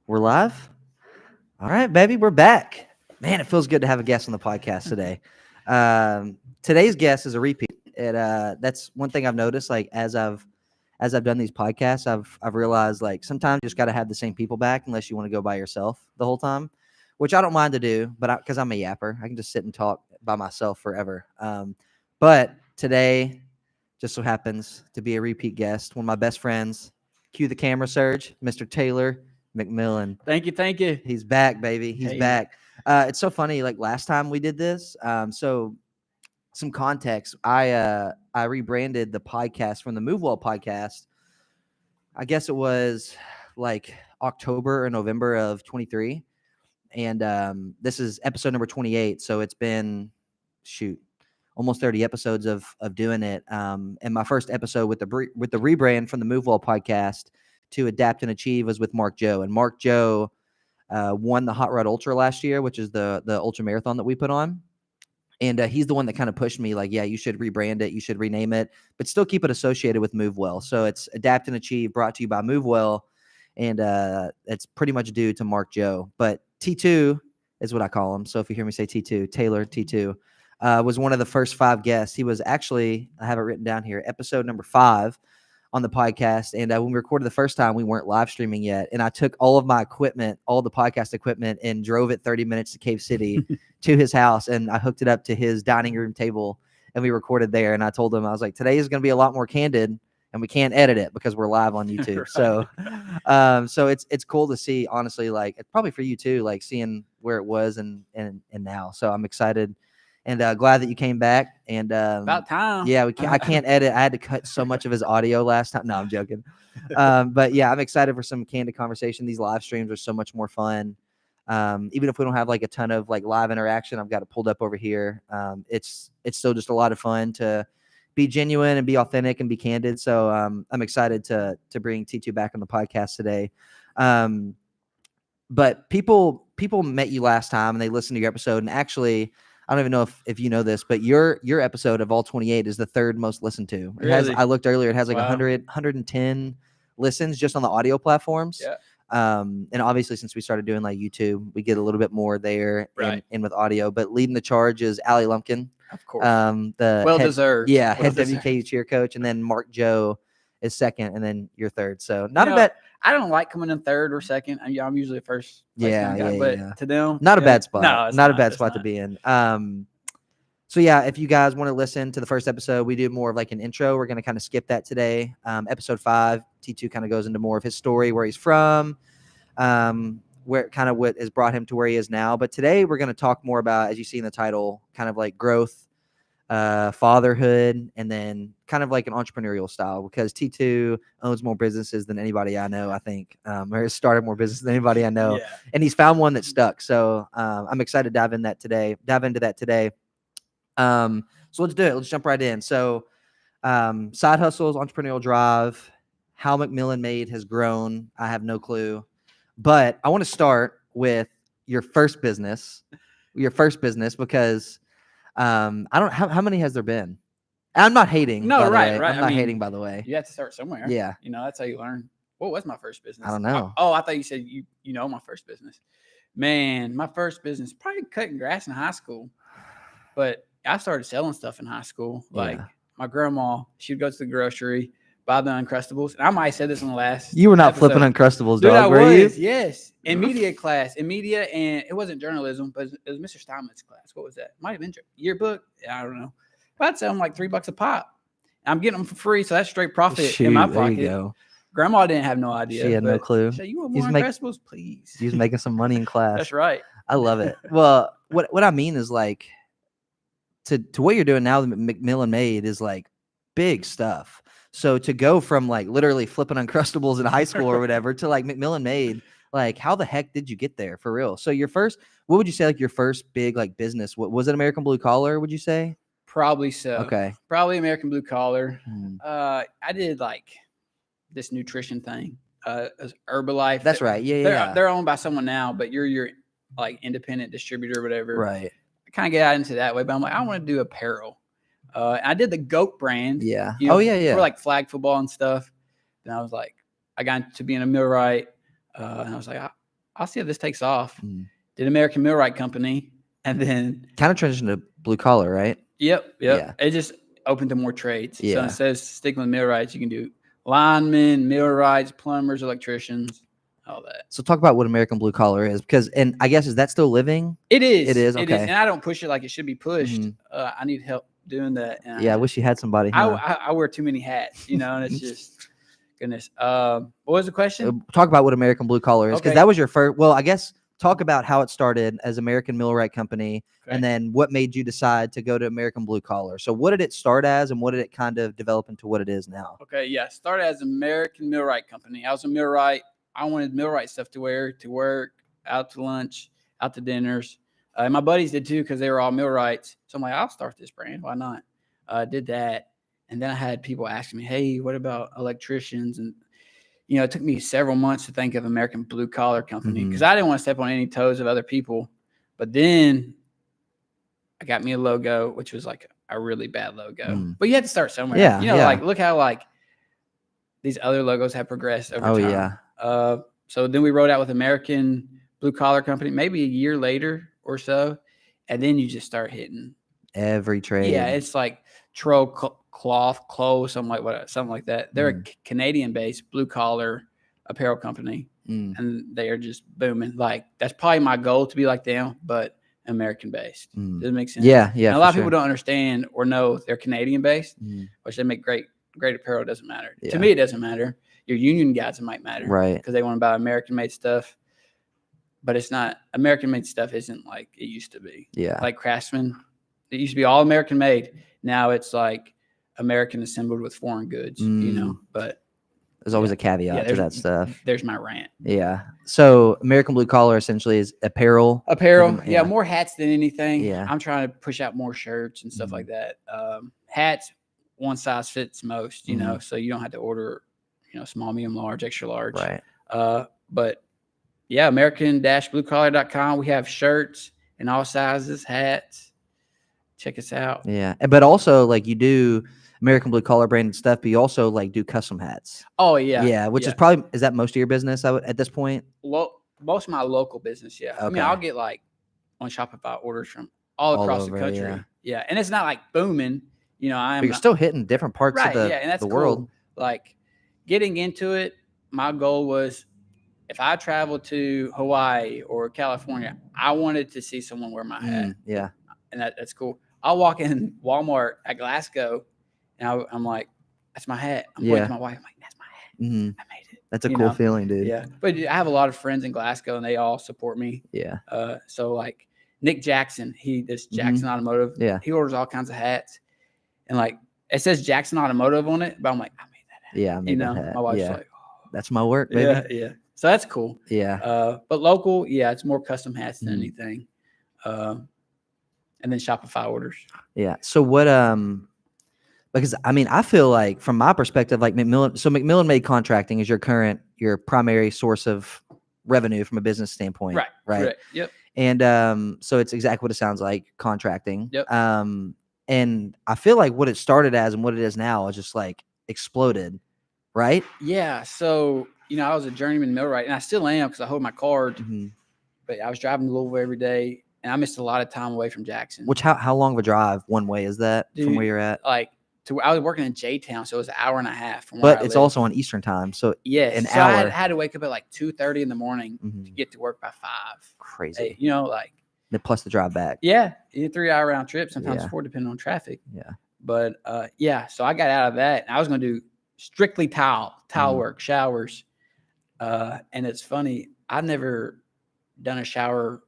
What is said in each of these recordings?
We're live? All right, baby, we're back. Man, it feels good to have a guest on the podcast today. Today's guest is a repeat. That's one thing I've noticed. Like as I've done these podcasts, I've realized like sometimes you just got to have the same people back unless you want to go by yourself the whole time, which I don't mind to do. But because I'm a yapper, I can just sit and talk by myself forever. But today just so happens to be a repeat guest, one of my best friends. Cue the camera, Surge, Mr. Taylor McMillen. Thank you. Thank you. He's back, baby. He's Hey. back. It's so funny. Like last time we did this, so some context. I rebranded the podcast from the MoveWell podcast. I guess it was like October or November of 23, and this is episode number 28. So it's been almost 30 episodes of doing it. And my first episode with the rebrand from the MoveWell podcast to Adapt and Achieve was with Mark Joe, and Mark Joe won the Hot Rod Ultra last year, which is the ultra marathon that we put on. And he's the one that kind of pushed me like, yeah, you should rebrand it. You should rename it, but still keep it associated with MoveWell. So it's Adapt and Achieve, brought to you by MoveWell. And it's pretty much due to Mark Joe. But T2 is what I call him. So if you hear me say T2, Taylor T2 was one of the first 5 guests. He was actually, I have it written down here, episode number 5 on the podcast. And when we recorded the first time, we weren't live streaming yet. And I took all of my equipment, all the podcast equipment, and drove it 30 minutes to Cave City to his house. And I hooked it up to his dining room table and we recorded there. And I told him, I was like, today is going to be a lot more candid and we can't edit it because we're live on YouTube. Right. So it's cool to see, honestly, like it's probably for you too, like seeing where it was and now. So I'm excited. And glad that you came back. And about time. Yeah, I can't edit. I had to cut so much of his audio last time. No, I'm joking. But yeah, I'm excited for some candid conversation. These live streams are so much more fun. Even if we don't have like a ton of like live interaction, I've got it pulled up over here. It's still just a lot of fun to be genuine and be authentic and be candid. So I'm excited to bring T2 back on the podcast today. But people met you last time and they listened to your episode, and actually, I don't even know if you know this, but your episode of all 28 is the 3rd most listened to. It has, I looked earlier, it has like 110 listens just on the audio platforms. Yeah. And obviously, since we started doing like YouTube, we get a little bit more there and with audio. But leading the charge is Allie Lumpkin. Of course. The deserved. Yeah, head WKU cheer coach. And then Mark Joe is 2nd, and then you're 3rd. So not a bad. I don't like coming in 3rd or 2nd. I'm usually a first. But to them, not a bad spot. No, not a bad spot to be in. So yeah, if you guys want to listen to the first episode, we do more of like an intro. We're going to kind of skip that today. Episode 5, T2 kind of goes into more of his story, where he's from, where kind of what has brought him to where he is now. But today we're going to talk more about, as you see in the title, kind of like growth, fatherhood, and then kind of like an entrepreneurial style, because T2 owns more businesses than anybody I know, I think, or has started more business than anybody I know. Yeah. And he's found one that stuck. So I'm excited to dive into that today. So let's do it. Let's jump right in. So side hustles, entrepreneurial drive, how McMillen Made has grown, I have no clue. But I want to start with your first business because I don't. How many has there been? I'm not hating. No, right. I'm not hating, by the way. You have to start somewhere. Yeah. That's how you learn. What was my first business? I don't know. I thought you said you know my first business. Man, my first business, probably cutting grass in high school. But I started selling stuff in high school. Like my grandma, she would go to the grocery, buy the Uncrustables. And I might have said this in the last. You were not flipping Uncrustables, dude, dog, were you? Yes. In media class. In media, and it wasn't journalism, but it was Mr. Steinmet's class. What was that? Might have been yearbook. I don't know. But I'd sell them like $3 a pop. I'm getting them for free, so that's straight profit in my pocket. There you go. Grandma didn't have no idea. She had no clue. She said, you want more Uncrustables, please? She was making some money in class. That's right. I love it. Well, what I mean is like, to what you're doing now, the McMillen Made is like big stuff. So to go from like literally flipping Uncrustables in high school or whatever to like McMillen Made, like how the heck did you get there for real? So what would you say like your first big like business? What was it? American Blue Collar? Would you say? Probably so. Okay. Probably American Blue Collar. I did like this nutrition thing. Herbalife. That's right. Yeah. They're owned by someone now, but you're your like independent distributor or whatever. Right. I kind of get out into that way, but I'm like, I want to do apparel. I did the GOAT brand. Yeah. For like flag football and stuff. Then I was like, I got into being a millwright. And I was like, I'll see if this takes off. Did American Millwright Company, and then kind of transitioned to blue collar, right? Yep. Yeah. It just opened to more trades. Yeah. So instead of sticking with millwrights, you can do linemen, millwrights, plumbers, electricians, all that. So talk about what American blue collar is, because, and I guess, is that still living? It is. It is. Okay. And I don't push it like it should be pushed. I need help doing that. And I wish you had somebody. Huh? I wear too many hats, and it's just goodness. What was the question? Talk about what American blue collar is, because that was your first. Well, I guess talk about how it started as American Millwright Company, and then what made you decide to go to American blue collar. So what did it start as, and what did it kind of develop into what it is now? Okay, yeah, started as American Millwright Company. I was a millwright. I wanted millwright stuff to wear to work, out to lunch, out to dinners. And my buddies did too, because they were all millwrights. So I'm like, I'll start this brand. Why not? Did that. And then I had people asking me, hey, what about electricians? And, it took me several months to think of American Blue Collar Company, because I didn't want to step on any toes of other people. But then I got me a logo, which was like a really bad logo. But you had to start somewhere. Yeah. Like, look how like these other logos have progressed over time. Yeah. So then we wrote out with American Blue Collar Company, maybe a year later or so. And then you just start hitting every trade. Yeah, it's like Troll Cloth, Clothes, something like that. They're a Canadian-based blue collar apparel company, and they are just booming. Like, that's probably my goal, to be like them, but American-based. Does it make sense? Yeah. And a lot of people don't understand or know they're Canadian-based, which they make great apparel. It doesn't matter. To me, it doesn't matter. Your union guys, it might matter, right? Because they want to buy American-made stuff. But it's not American-made stuff. Isn't like it used to be. Yeah, like Craftsman, it used to be all American-made. Now it's like American assembled with foreign goods. But there's always a caveat to that stuff. There's my rant. Yeah. So American Blue Collar essentially is apparel. Yeah, more hats than anything. Yeah. I'm trying to push out more shirts and stuff like that. Hats, one size fits most. So you don't have to order, small, medium, large, extra large. Right. But yeah, American-bluecollar.com. We have shirts in all sizes, hats. Check us out. Yeah. But also, like, you do American Blue Collar branded stuff, but you also like do custom hats. Oh yeah. Yeah. Which is probably, is that most of your business at this point? Most of my local business. Yeah. Okay. I mean, I'll get like on Shopify orders from all across the country. Yeah. And it's not like booming, but you're still hitting different parts of the world. Cool. Like, getting into it, my goal was, if I travel to Hawaii or California, I wanted to see someone wear my hat. Yeah. And that's cool. I'll walk in Walmart at Glasgow, and I'm like, that's my hat. I'm pointing to my wife. I'm like, that's my hat. I made it. That's a cool feeling, dude. Yeah. But I have a lot of friends in Glasgow, and they all support me. Yeah. So, like, Nick Jackson, this Jackson Automotive. Yeah. He orders all kinds of hats. And, like, it says Jackson Automotive on it, but I'm like, I made that hat. Yeah, I made that hat. My wife's like, oh. That's my work, baby. Yeah. So that's cool. Yeah. But local, it's more custom hats than anything. And then Shopify orders. Yeah. So what, because I mean, I feel like from my perspective, like McMillen Made Contracting is your primary source of revenue from a business standpoint. Right. Correct. Yep. And so it's exactly what it sounds like, contracting. Yep. And I feel like what it started as and what it is now is just like exploded, right? Yeah. So, I was a journeyman millwright, and I still am because I hold my card. But I was driving to Louisville every day, and I missed a lot of time away from Jackson. Which, how long of a drive one way is that from where you're at? Like, I was working in J-Town, so it was an hour and a half from where I lived. Also on Eastern time, so an hour. I had to wake up at like 2:30 in the morning to get to work by 5. Crazy. Like. Plus the drive back. Yeah, 3-hour round trip, sometimes 4, depending on traffic. Yeah. But so I got out of that, and I was going to do strictly tile work, showers. And it's funny, I've never done a shower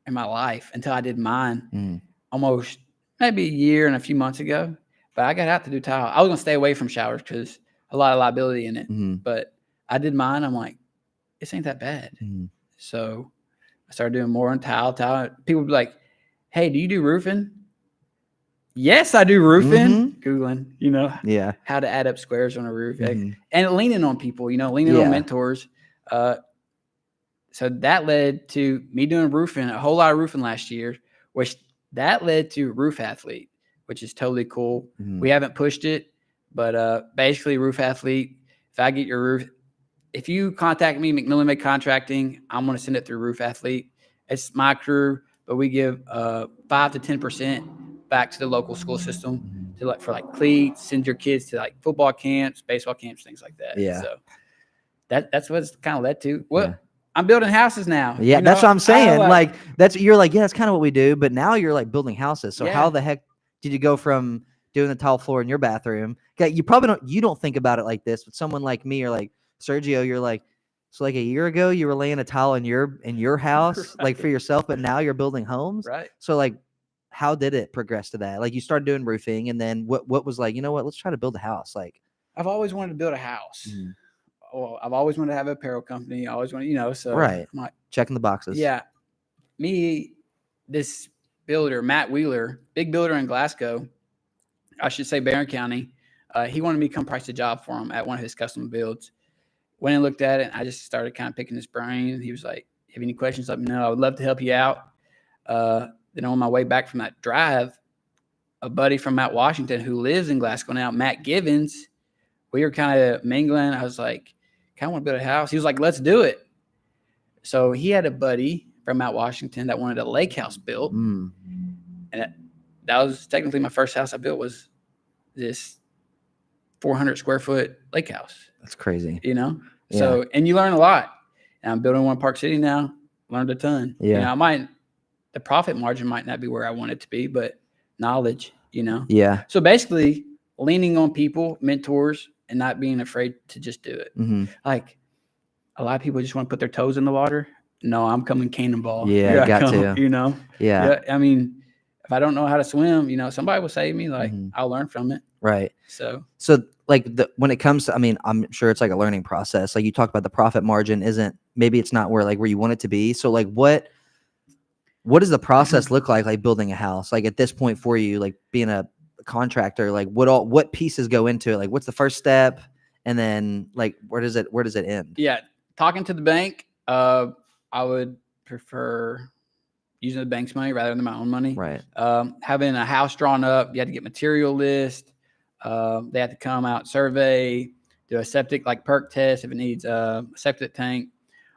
in my life until I did mine almost maybe a year and a few months ago. But I got out to do tile. I was going to stay away from showers because a lot of liability in it. But I did mine. I'm like, this ain't that bad. So I started doing more on tile. People would be like, hey, do you do roofing? Yes, I do roofing. Googling, how to add up squares on a roof. And leaning on people, leaning on mentors. So that led to me doing roofing, a whole lot of roofing last year, which that led to Roof Athlete, which is totally cool. We haven't pushed it, but basically Roof Athlete, if I get your roof, if you contact me, McMillen Made Contracting, I'm going to send it through Roof Athlete. It's my crew, but we give 5 to 10% back to the local school system to for cleats, send your kids to football camps, baseball camps, things like that. Yeah. So that's what it's kind of led to. Well, I'm building houses now. Yeah, that's what I'm saying. You're like, yeah, that's kind of what we do. But now you're like building houses. So how the heck did you go from doing the tile floor in your bathroom? You probably don't think about it like this, but someone like me or like Sergio, you're like, so like a year ago you were laying a tile in your house like for yourself, but now you're building homes. Right. So like, how did it progress to that? Like you started doing roofing, and then what was like, you know what, let's try to build a house. Like I've always wanted to build a house. Well, I've always wanted to have an apparel company. I always wanted, so right. I'm like, checking the boxes. Yeah. This builder, Matt Wheeler, big builder in Glasgow, I should say Barron County, he wanted me to come price a job for him at one of his custom builds. Went and looked at it, and I just started kind of picking his brain. He was like, have any questions, let me know. I would love to help you out. Then on my way back from that drive, a buddy from Mount Washington who lives in Glasgow now, Matt Givens, we were kind of mingling. I was like, kind of want to build a house. He was like, let's do it. So he had a buddy from Mount Washington that wanted a lake house built. And that was technically my first house I built, was this 400 square foot lake house. That's crazy. Yeah. So, and you learn a lot. And I'm building one in Park City now, learned a ton. Yeah. The profit margin might not be where I want it to be, but knowledge, Yeah. So basically leaning on people, mentors, and not being afraid to just do it. Like a lot of people just want to put their toes in the water. No, I'm coming cannonball. Yeah, got to. Yeah. I mean, if I don't know how to swim, somebody will save me. Like I'll learn from it. Right. So like when it comes to, I mean, I'm sure it's like a learning process. Like you talk about the profit margin maybe it's not where you want it to be. So like what does the process look like building a house? Like at this point for you, like being a contractor, like what pieces go into it? Like what's the first step? And then like, where does it end? Yeah. Talking to the bank, I would prefer using the bank's money rather than my own money. Right. Having a house drawn up, you had to get material list. They had to come out, survey, do a septic perk test if it needs a septic tank,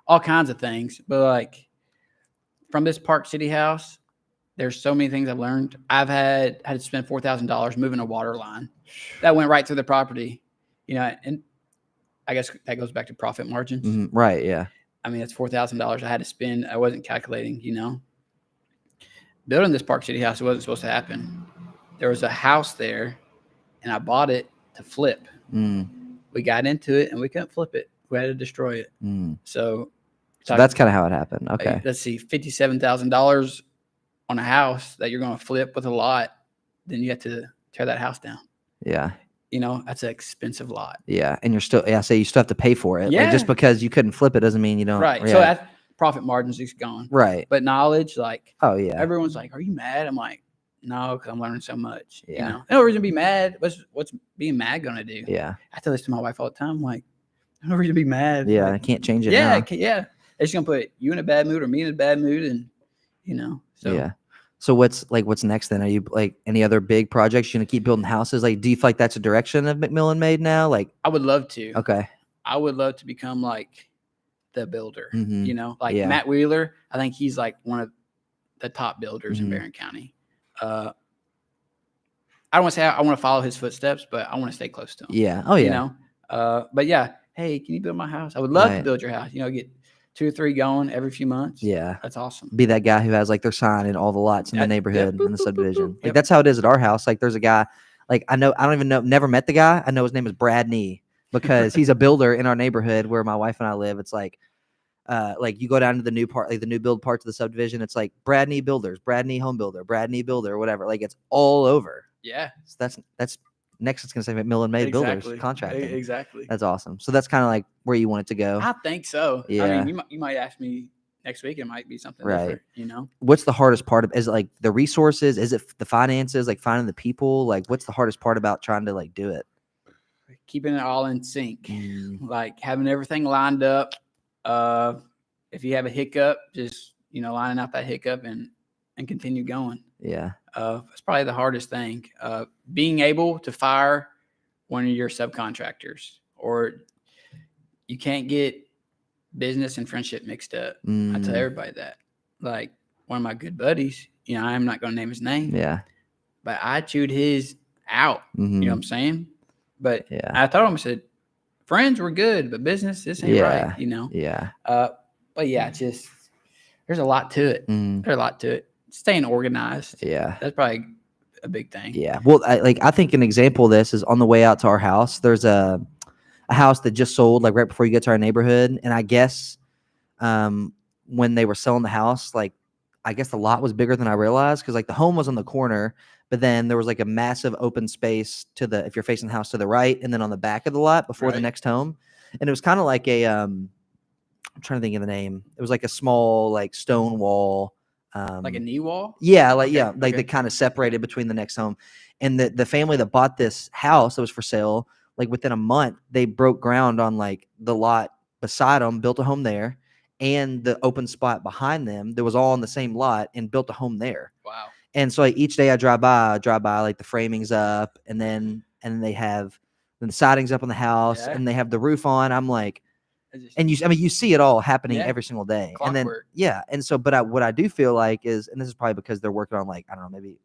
all kinds of things. But from this Park City house, there's so many things I've learned. I've had to spend $4,000 moving a water line that went right through the property. And I guess that goes back to profit margins. Right. Yeah. I mean, that's $4,000 I had to spend. I wasn't calculating, Building this Park City house, it wasn't supposed to happen. There was a house there, and I bought it to flip. We got into it, and we couldn't flip it. We had to destroy it. So that's kind of how it happened. Okay. Let's see, $57,000 on a house that you're going to flip with a lot. Then you have to tear that house down. Yeah. That's an expensive lot. Yeah. And you still have to pay for it. Yeah. Like just because you couldn't flip it doesn't mean you don't. Right. Yeah. So that profit margin's just gone. Right. But knowledge, oh yeah. Everyone's like, are you mad? I'm like, no, because I'm learning so much. Yeah. No reason to be mad. What's being mad going to do? Yeah. I tell this to my wife all the time. I'm like, no reason to be mad. Yeah. I can't change it. Yeah. Now. Yeah. It's going to put you in a bad mood or me in a bad mood. And, so. Yeah. So what's next then? Are you any other big projects? You gonna keep building houses? Like, do you feel like that's a direction of McMillen made now? Like, I would love to. Okay. I would love to become the builder. Yeah. Matt Wheeler. I think he's one of the top builders in Barron County. I don't want to say I want to follow his footsteps, but I want to stay close to him. Yeah. Oh yeah. But yeah. Hey, can you build my house? I would love to build your house. Get 2 or 3 going every few months. Yeah. That's awesome. Be that guy who has their sign in all the lots in the neighborhood in the subdivision. That's how it is at our house. There's a guy, I don't even know, never met the guy. I know his name is Brad Nee because he's a builder in our neighborhood where my wife and I live. It's you go down to the new part, the new build parts of the subdivision. It's Brad Nee Builders, Brad Nee Home Builder, Brad Nee Builder, whatever. It's all over. Yeah. So that's next. It's going to say McMillen Made Builders Contracting. Exactly. That's awesome. So that's kind of where you want it to go. I think so. Yeah. I mean, you might ask me next week. It might be something different, What's the hardest part of is it the resources? Is it the finances? Finding the people? What's the hardest part about trying to do it? Keeping it all in sync. Having everything lined up. If you have a hiccup, just lining out that hiccup and continue going. Yeah. It's probably the hardest thing. Being able to fire one of your subcontractors or you can't get business and friendship mixed up. I tell everybody that. Like one of my good buddies, you know, I'm not going to name his name. Yeah. But I chewed his out. You know what I'm saying? But Yeah. I told him, I said, friends were good, but business, this ain't right, you know? Yeah. But yeah, just there's a lot to it. There's a lot to it. Staying organized. Yeah. That's probably a big thing. Yeah. Well, I think an example of this is on the way out to our house. There's a house that just sold like right before you get to our neighborhood, and I guess when they were selling the house, like I guess the lot was bigger than I realized because like the home was on the corner, but then there was like a massive open space to the if you're facing the house to the right, and then on the back of the lot before the next home, and it was kind of like a I'm trying to think of the name. It was like a small like stone wall. Like a knee wall? Yeah, like they kind of separated between the next home. And the family that bought this house that was for sale, like within a month, they broke ground on like the lot beside them, built a home there, and the open spot behind them that was all on the same lot and built a home there. Wow. And so like each day I drive by like the framing's up and then they have the siding's up on the house and they have the roof on. I'm like, and you see it all happening every single day. Clockwork. And then, and so, but what I do feel like is, and this is probably because they're working on like, I don't know, maybe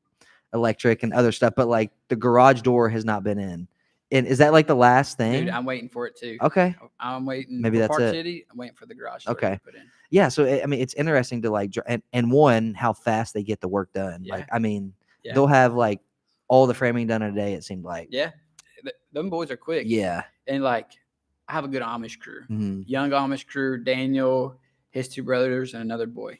electric and other stuff, but like the garage door has not been in. And is that like the last thing? Dude, I'm waiting for it too. Okay. I'm waiting. Maybe for that's Park it. City. I'm waiting for the garage door to be put in. Yeah. So, I mean, it's interesting to like, and one, how fast they get the work done. Yeah. Like, I mean, they'll have like all the framing done in a day, it seemed like. Yeah. Them boys are quick. Yeah. And like, I have a good Amish crew. Mm-hmm. Young Amish crew, Daniel, his two brothers, and another boy.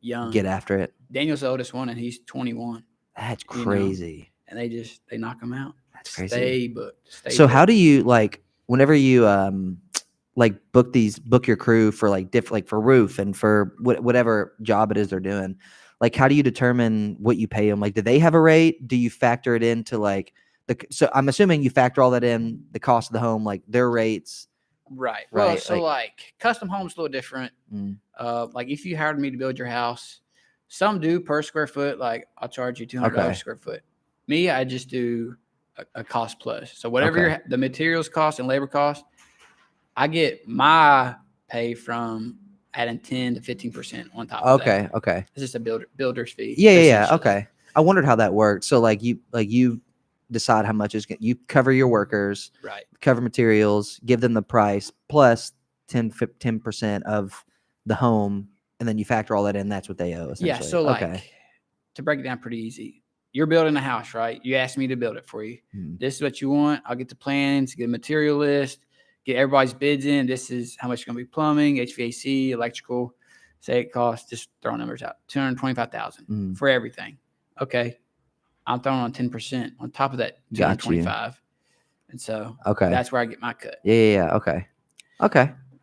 Young. Get after it. Daniel's the oldest one, and he's 21. That's crazy. And they knock them out. That's crazy. Stay booked. So how do you like whenever you like book your crew for like for roof and for whatever job it is they're doing? Like, how do you determine what you pay them? Like, do they have a rate? Do you factor it into like so I'm assuming you factor all that in, the cost of the home, like their rates. Right. Well, so like custom homes a little different. Like if you hired me to build your house, some do per square foot. Like I'll charge you $200 a square foot. Me, I just do a cost plus. So whatever the materials cost and labor cost, I get my pay from adding 10 to 15% on top of that. Okay. It's just a builder's fee. Yeah. Okay. I wondered how that worked. So like you decide how much you cover your workers, right? Cover materials, give them the price plus 10% of the home, and then you factor all that in. That's what they owe. Yeah. So like to break it down pretty easy, you're building a house, right? You asked me to build it for you. This is what you want. I'll get the plans, get a material list, get everybody's bids in. This is how much it's going to be: plumbing, HVAC, electrical. Say it costs, just throwing numbers out, $225,000 for everything. Okay. I'm throwing on 10% on top of that 225. And so that's where I get my cut. Yeah. Okay.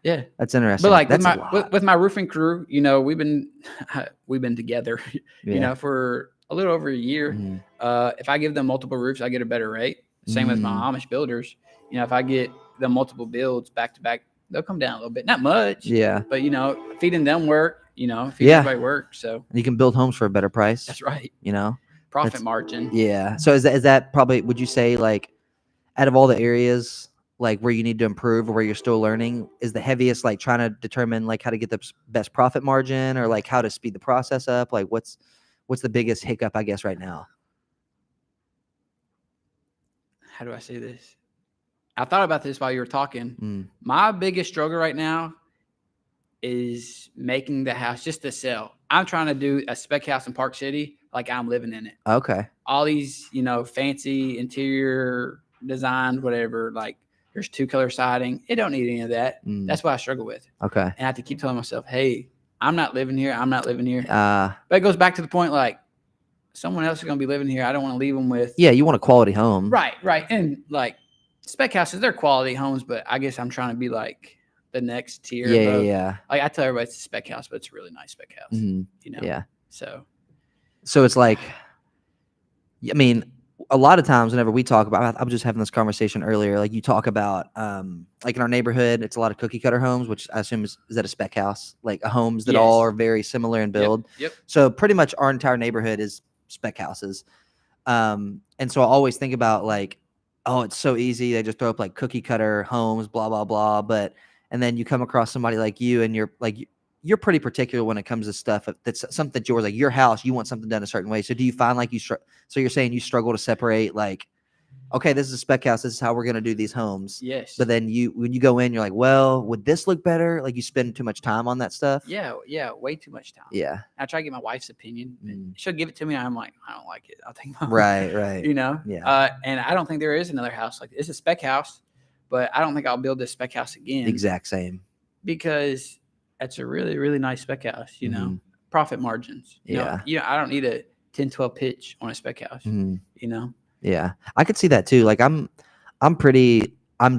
Yeah. That's interesting. But like with my roofing crew, you know, we've been together, you know, for a little over a year. If I give them multiple roofs, I get a better rate. Same with my Amish builders. You know, if I get them multiple builds back to back, they'll come down a little bit. Not much. Yeah. But you know, feeding them work, you know, feeding everybody work. So you can build homes for a better price. That's right. You know? Profit margin. Yeah. So is that probably, would you say, like, out of all the areas like where you need to improve or where you're still learning, is the heaviest like trying to determine like how to get the best profit margin or like how to speed the process up? Like what's the biggest hiccup, I guess, right now? How do I say this? I thought about this while you were talking. My biggest struggle right now is making the house just to sell. I'm trying to do a spec house in Park City like I'm living in it. Okay. All these, you know, fancy interior designs, whatever, like there's 2-color siding. It don't need any of that. That's what I struggle with. Okay. And I have to keep telling myself, hey, I'm not living here. But it goes back to the point, like, someone else is going to be living here. I don't want to leave them with. Yeah, you want a quality home. Right. And like spec houses, they're quality homes, but I guess I'm trying to be like the next tier. Yeah. Like I tell everybody it's a spec house, but it's a really nice spec house. You know? Yeah. So it's like, I mean, a lot of times whenever we talk about, I was just having this conversation earlier, like you talk about, like in our neighborhood, it's a lot of cookie cutter homes, which I assume is that a spec house, like homes that all are very similar in build. Yep. So pretty much our entire neighborhood is spec houses. And so I always think about like, oh, it's so easy. They just throw up like cookie cutter homes, blah, blah, blah. And then you come across somebody like you and you're like, you're pretty particular when it comes to stuff that's something that's yours, like your house, you want something done a certain way. So do you find like so you're saying you struggle to separate like, okay, this is a spec house. This is how we're going to do these homes. Yes. But then when you go in, you're like, well, would this look better? Like you spend too much time on that stuff. Yeah. Way too much time. Yeah. I try to get my wife's opinion. She'll give it to me. And I'm like, I don't like it. I'll take my Right. You know? Yeah. And I don't think there is another house like this. It's a spec house, but I don't think I'll build this spec house again. Exact same. Because that's a really, really nice spec house, you know? Profit margins. You know, I don't need a 10, 12 pitch on a spec house, you know? Yeah, I could see that too. Like I'm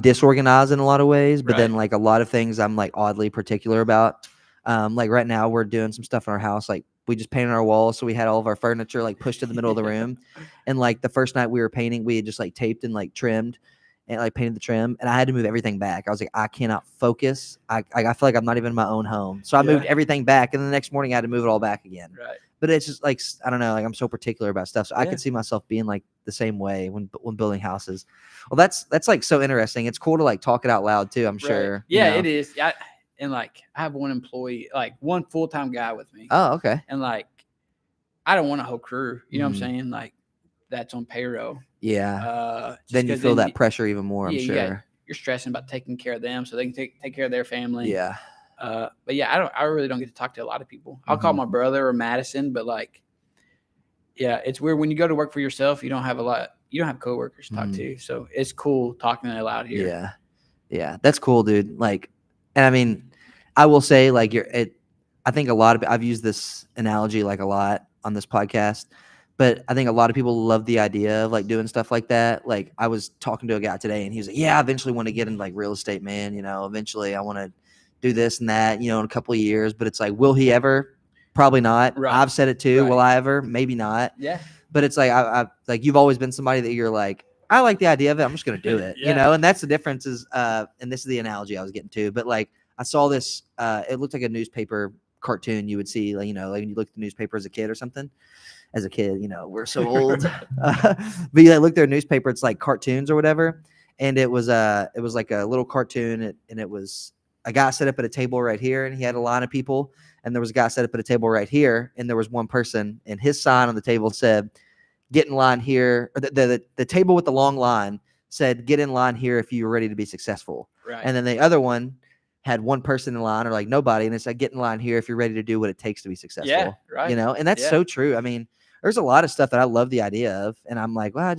disorganized in a lot of ways, but then like a lot of things I'm like oddly particular about. Like right now we're doing some stuff in our house. Like we just painted our walls, so we had all of our furniture like pushed to the middle of the room. And like the first night we were painting, we had just like taped and like trimmed and like painted the trim, and I had to move everything back. I was like, I cannot focus. I feel like I'm not even in my own home, so I moved everything back, and the next morning I had to move it all back again. Right. But it's just like, I don't know, like I'm so particular about stuff. So I could see myself being like the same way when building houses. Well, that's like so interesting. It's cool to like talk it out loud too, I'm sure. Yeah, it is. And like I have one employee, like one full-time guy with me. Oh, okay. And like I don't want a whole crew. You know what I'm saying? Like that's on payroll. Yeah. Then you feel that pressure even more, I'm sure. You're stressing about taking care of them so they can take care of their family. Yeah. But yeah, I really don't get to talk to a lot of people. I'll call my brother or Madison, but like, yeah, it's weird when you go to work for yourself. You don't have coworkers to talk to, so it's cool talking out loud here. Yeah, that's cool, dude. Like, and I mean, I will say, like, I think I've used this analogy like a lot on this podcast, but I think a lot of people love the idea of like doing stuff like that. Like, I was talking to a guy today, and he was like, "Yeah, I eventually want to get into like real estate, man. You know, eventually I want to do this and that, you know, in a couple of years." But it's like, will he ever? Probably not. Right. I've said it too. Right. Will I ever? Maybe not. Yeah. But it's like, I like, you've always been somebody that you're like, I like the idea of it. I'm just going to do it, you know? And that's the difference is, and this is the analogy I was getting to, but like, I saw this, it looked like a newspaper cartoon you would see, like, you know, like when you look at the newspaper as a kid or something. As a kid, you know, we're so old. But you like, look at a newspaper, it's like cartoons or whatever. And it was like a little cartoon, and it was a guy set up at a table right here, and he had a line of people. And there was a guy set up at a table right here, and there was one person, and his sign on the table said, "Get in line here." Or the table with the long line said, "Get in line here if you're ready to be successful." Right. And then the other one had one person in line, or like nobody, and it said, "Get in line here if you're ready to do what it takes to be successful." Yeah, right. You know, and that's so true. I mean, there's a lot of stuff that I love the idea of, and I'm like, well,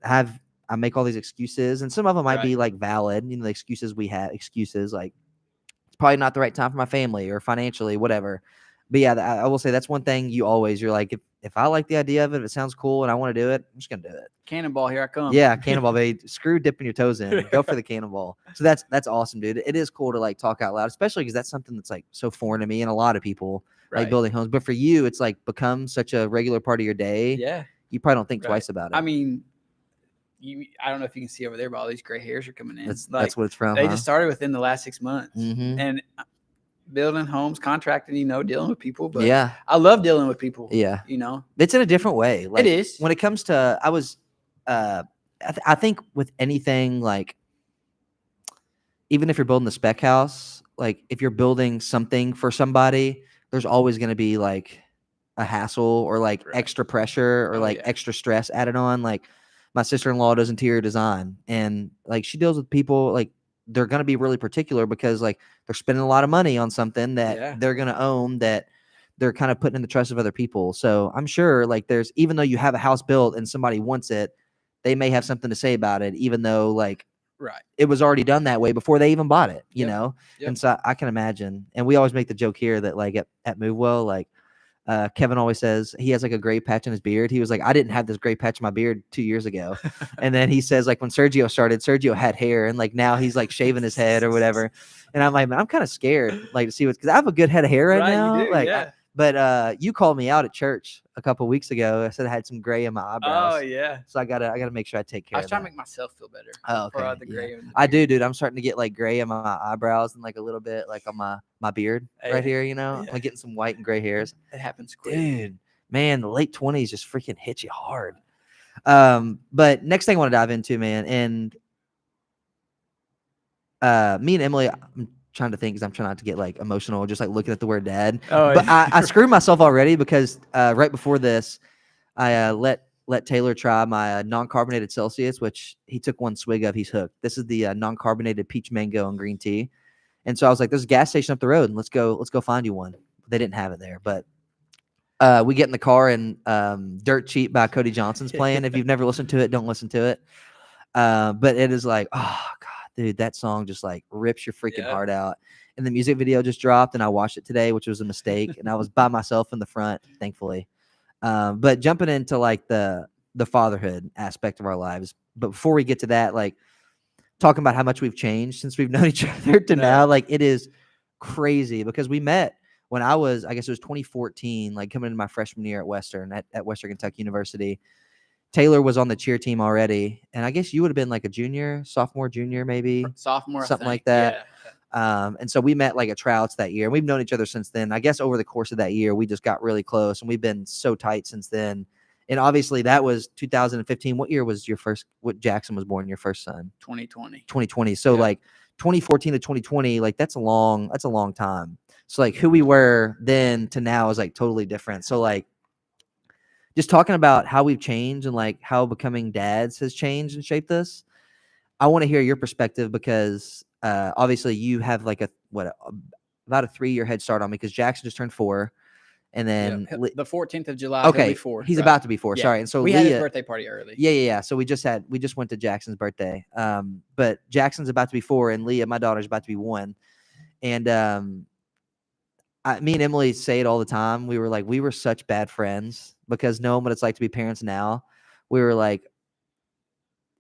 I make all these excuses, and some of them might be like valid. You know, the excuses we have, like, it's probably not the right time for my family or financially, whatever. But yeah, I will say that's one thing you're like, if I like the idea of it, if it sounds cool and I want to do it, I'm just going to do it. Cannonball, here I come. Yeah, cannonball, baby. Screw dipping your toes in. Go for the cannonball. So that's awesome, dude. It is cool to like talk out loud, especially because that's something that's like so foreign to me and a lot of people like building homes. But for you, it's like become such a regular part of your day. Yeah. You probably don't think twice about it. I mean, I don't know if you can see over there, but all these gray hairs are coming in. That's what it's from. They just started within the last 6 months. And building homes, contracting, you know, dealing with people. But yeah, I love dealing with people. Yeah. You know, it's in a different way. Like, it is. When it comes to, I think with anything, like, even if you're building the spec house, like if you're building something for somebody, there's always going to be like a hassle or like extra pressure or extra stress added on. Like, my sister-in-law does interior design, and like she deals with people, like they're going to be really particular because like they're spending a lot of money on something that they're going to own, that they're kind of putting in the trust of other people. So I'm sure like even though you have a house built and somebody wants it, they may have something to say about it, even though like it was already done that way before they even bought it, you know? And so I can imagine. And we always make the joke here that like at Movewell, like, Kevin always says he has like a gray patch in his beard. He was like, I didn't have this gray patch in my beard 2 years ago. And then he says like when Sergio started, Sergio had hair, and like now he's like shaving his head or whatever. And I'm like, man, I'm kind of scared like to see because I have a good head of hair right now. You do, like, but you called me out at church a couple of weeks ago. I said I had some gray in my eyebrows. Oh yeah. So I gotta make sure I take care. I was trying to make myself feel better. Oh, okay. For the gray I do, dude. I'm starting to get like gray in my eyebrows and like a little bit like on my beard right here. You know, I'm getting some white and gray hairs. It happens quick, dude. Man, the late 20s just freaking hit you hard. But next thing I want to dive into, man, and me and Emily, I'm trying to think because I'm trying not to get like emotional, just like looking at the word dad. Oh, But I screwed myself already because right before this, I let Taylor try my non-carbonated Celsius, which he took one swig of. He's hooked. This is the non-carbonated peach mango and green tea. And so I was like, "There's a gas station up the road, and let's go find you one." They didn't have it there, but we get in the car and "Dirt Cheap" by Cody Johnson's playing. If you've never listened to it, don't listen to it. But it is like, oh god, dude, that song just like rips your freaking heart out. And the music video just dropped, and I watched it today, which was a mistake, and I was by myself in the front, thankfully. But jumping into like the fatherhood aspect of our lives, but before we get to that, like talking about how much we've changed since we've known each other to now, like it is crazy because we met when I guess it was 2014, like coming into my freshman year at Western at Western Kentucky University. Taylor was on the cheer team already, and I guess you would have been like a sophomore, junior, maybe sophomore, something like that. Yeah. And so we met like at tryouts that year, and we've known each other since then. I guess over the course of that year, we just got really close, and we've been so tight since then. And obviously, that was 2015. What year was what Jackson was born? Your first son? 2020. 2020. So like 2014 to 2020, like that's a long time. So like who we were then to now is like totally different. So like just talking about how we've changed and like how becoming dads has changed and shaped us. I want to hear your perspective because obviously you have like about a 3-year head start on me because Jackson just turned 4. And then the 14th of July, okay, he'll be 4. He's about to be 4. Yeah. Sorry. And so we had his birthday party early. Yeah. So we just went to Jackson's birthday. But Jackson's about to be 4 and Leah, my daughter's about to be 1. And me and Emily say it all the time. We were such bad friends because knowing what it's like to be parents now, we were like,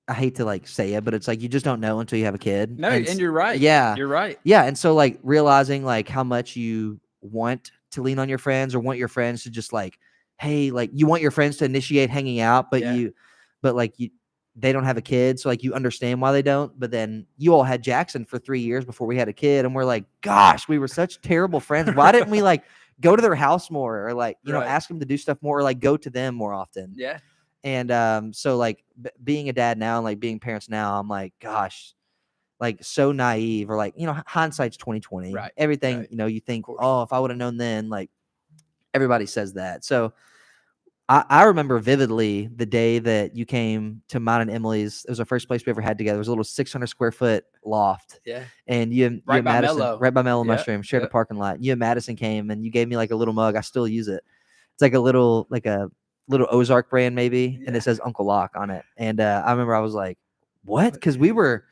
I hate to like say it, but it's like you just don't know until you have a kid. No, and you're right. Yeah. You're right. Yeah. And so like realizing like how much you want to lean on your friends or want your friends to just like, hey, like you want your friends to initiate hanging out, but they don't have a kid. So like you understand why they don't. But then you all had Jackson for 3 years before we had a kid. And we're like, gosh, we were such terrible friends. Why didn't we like go to their house more or like, you know, ask them to do stuff more or like go to them more often? Yeah. And so like being a dad now and like being parents now, I'm like, gosh, like so naive or like, you know, hindsight's 2020. Right. Everything, right. You know, you think, oh, if I would have known then, like everybody says that. So I remember vividly the day that you came to mine and Emily's. It was our first place we ever had together. It was a little 600 square foot loft. Yeah. And you Right and by Madison, Mellow. right by Mellow Mushroom, shared a parking lot. You and Madison came and you gave me like a little mug. I still use it. It's like a little Ozark brand maybe. And it says Uncle Locke on it. And I remember I was like, what? Because we were,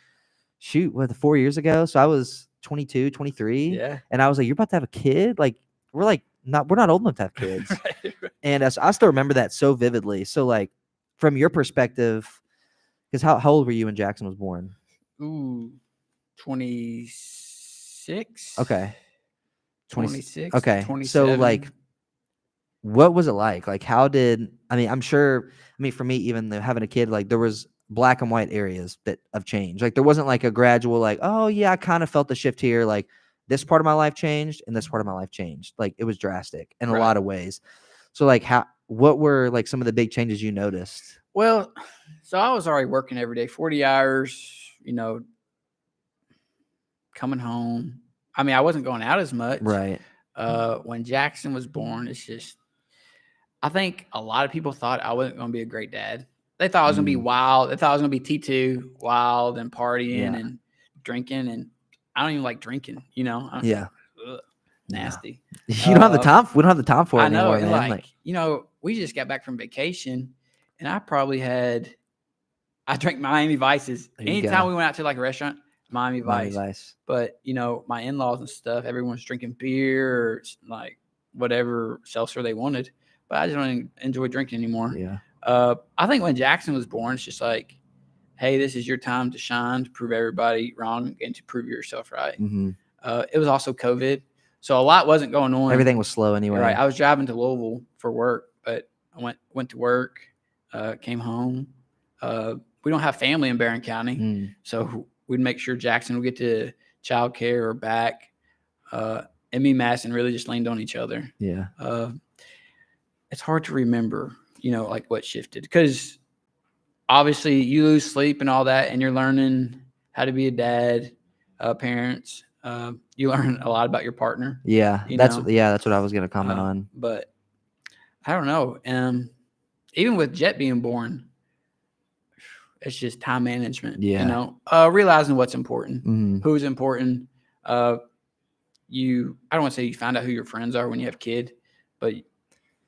4 years ago. So I was 22, 23. Yeah. And I was like, you're about to have a kid? Like, we're not old enough to have kids. right. And so I still remember that so vividly. So like from your perspective, because how old were you when Jackson was born? Ooh, 26. Okay. 26. Okay. 27. So like, what was it like? Like, I'm sure, for me, even having a kid, like there was black and white areas that have changed. Like there wasn't like a gradual, like, oh yeah, I kind of felt the shift here. Like this part of my life changed and this part of my life changed. Like it was drastic in a lot of ways. So like what were like some of the big changes you noticed? Well, so I was already working every day, 40 hours, you know, coming home. I mean, I wasn't going out as much. Right. When Jackson was born, it's just, I think a lot of people thought I wasn't going to be a great dad. They thought I was going to be wild. They thought I was going to be T2, wild and partying and drinking. And I don't even like drinking, you know? Nasty. You don't have the time. We don't have the time for it anymore, man. Like, you know, we just got back from vacation and I drank Miami Vices. Anytime we went out to like a restaurant, Miami Vice. But, you know, my in-laws and stuff, everyone's drinking beer or like whatever seltzer they wanted. But I just don't enjoy drinking anymore. Yeah. I think when Jackson was born, it's just like, hey, this is your time to shine, to prove everybody wrong and to prove yourself right. Mm-hmm. It was also COVID. So a lot wasn't going on. Everything was slow anyway. Right. I was driving to Louisville for work, but I went to work, came home. We don't have family in Barron County. So we'd make sure Jackson would get to child care or back. And me and Madison really just leaned on each other. Yeah. It's hard to remember, you know, like what shifted because obviously you lose sleep and all that, and you're learning how to be a dad, parents. You learn a lot about your partner. Yeah, that's what I was gonna comment on. But I don't know. Even with Jet being born, it's just time management. Yeah. Realizing what's important, Mhm. who's important. I don't want to say you find out who your friends are when you have a kid, but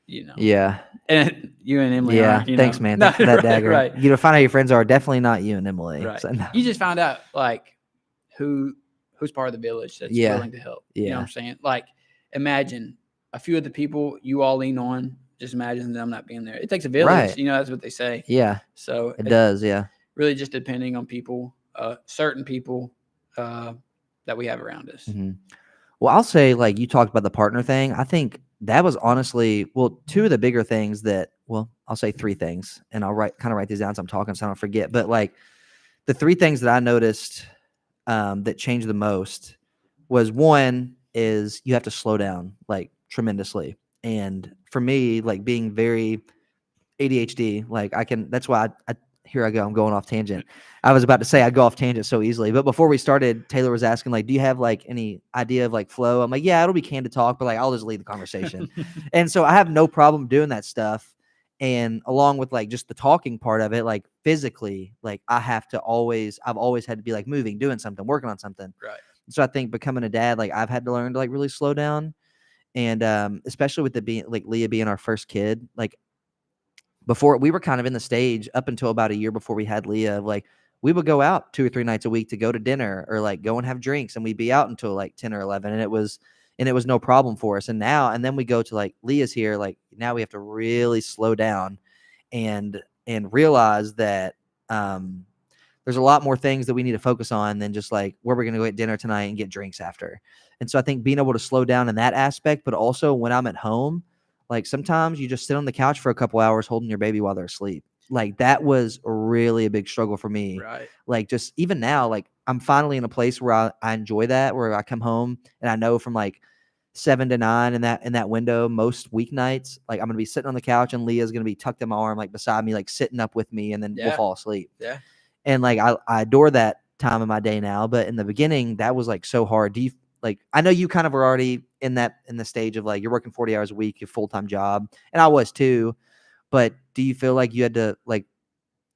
Yeah. and you and Emily Yeah. aren't. Thanks, man. No, Thanks for that dagger. right. You find out your friends are definitely not you and Emily. Right. So, no. You just find out like who's part of the village that's willing to help. You know what I'm saying? Like, imagine a few of the people you all lean on. Just imagine them not being there. It takes a village. Right. That's what they say. Yeah. So it does. Yeah. Really, just depending on people, certain people that we have around us. Mm-hmm. Well, I'll say, like, you talked about the partner thing. I think that was honestly, two of the bigger things that, I'll say three things, and I'll write these down as I'm talking so I don't forget. But like the three things that I noticed that changed the most was, one is you have to slow down like tremendously. And for me, like being very ADHD, like that's why here I go. I'm going off tangent. I was about to say I go off tangent so easily, but before we started, Taylor was asking, like, do you have like any idea of like flow? I'm like, yeah, it'll be candid talk, but like, I'll just lead the conversation. And so I have no problem doing that stuff. And along with like just the talking part of it, like physically, like I've always had to be like moving, doing something, working on something. Right. So I think becoming a dad, like I've had to learn to like really slow down. And especially with Leah being our first kid, like before, we were kind of in the stage up until about a year before we had Leah, like we would go out 2 or 3 nights a week to go to dinner or like go and have drinks, and we'd be out until like 10 or 11, and it was no problem for us. And then we go to like Leah's here, like now we have to really slow down and realize that there's a lot more things that we need to focus on than just like where we're going to go at dinner tonight and get drinks after. And so I think being able to slow down in that aspect, but also when I'm at home, like sometimes you just sit on the couch for a couple hours holding your baby while they're asleep. Like that was really a big struggle for me. Right. Like just even now, like I'm finally in a place where I enjoy that, where I come home and I know from like 7 to 9 in that window most weeknights, like I'm gonna be sitting on the couch and Leah's gonna be tucked in my arm, like beside me, like sitting up with me, and then we'll fall asleep. Yeah. And like I adore that time of my day now, but in the beginning that was like so hard. Do you like, I know you kind of were already in the stage of like you're working 40 hours a week, your full-time job, and I was too, but do you feel like you had to like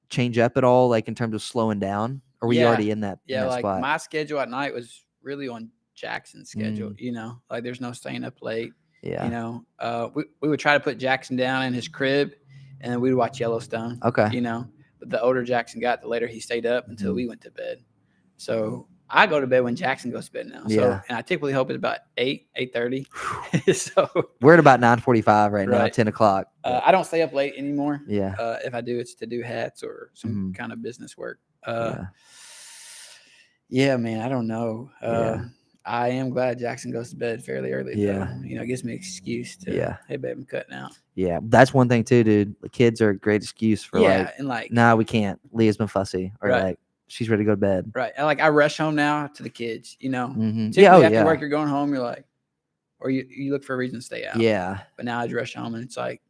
change up at all, like in terms of slowing down, or were you already in that like spot? My schedule at night was really on Jackson's schedule. Like there's no staying up late. Yeah. We would try to put Jackson down in his crib, and then we'd watch Yellowstone. Okay. But the older Jackson got, the later he stayed up until we went to bed. So I go to bed when Jackson goes to bed now. So, and I typically hope it's about 8:30. So we're at about 9:45 right now, 10 o'clock. I don't stay up late anymore. Yeah. If I do, it's to do hats or some kind of business work. Yeah, man, I don't know. I am glad Jackson goes to bed fairly early. Though. It gives me an excuse to, hey, babe, I'm cutting out. Yeah, that's one thing too, dude. The kids are a great excuse for nah, we can't. Leah's been fussy, or like she's ready to go to bed. Right. And like I rush home now to the kids, Typically after work, you're going home, you're like, or you look for a reason to stay out. Yeah. But now I just rush home and it's like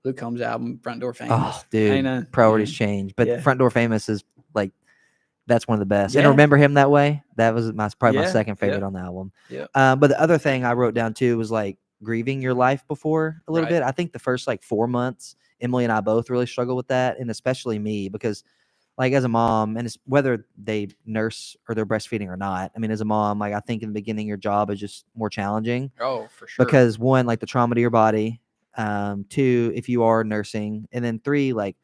Luke Combs' album, Front Door Famous. Oh, dude, priorities change. But Front Door Famous is like, that's one of the best. And Remember Him That Way? That was probably my second favorite on the album. Yeah. But the other thing I wrote down too was like grieving your life before a little bit. I think the first like 4 months, Emily and I both really struggle with that, and especially me, because like as a mom, and it's whether they nurse or they're breastfeeding or not. I mean, as a mom, like I think in the beginning your job is just more challenging. Oh, for sure. Because one, like the trauma to your body. 2, if you are nursing, and then 3, like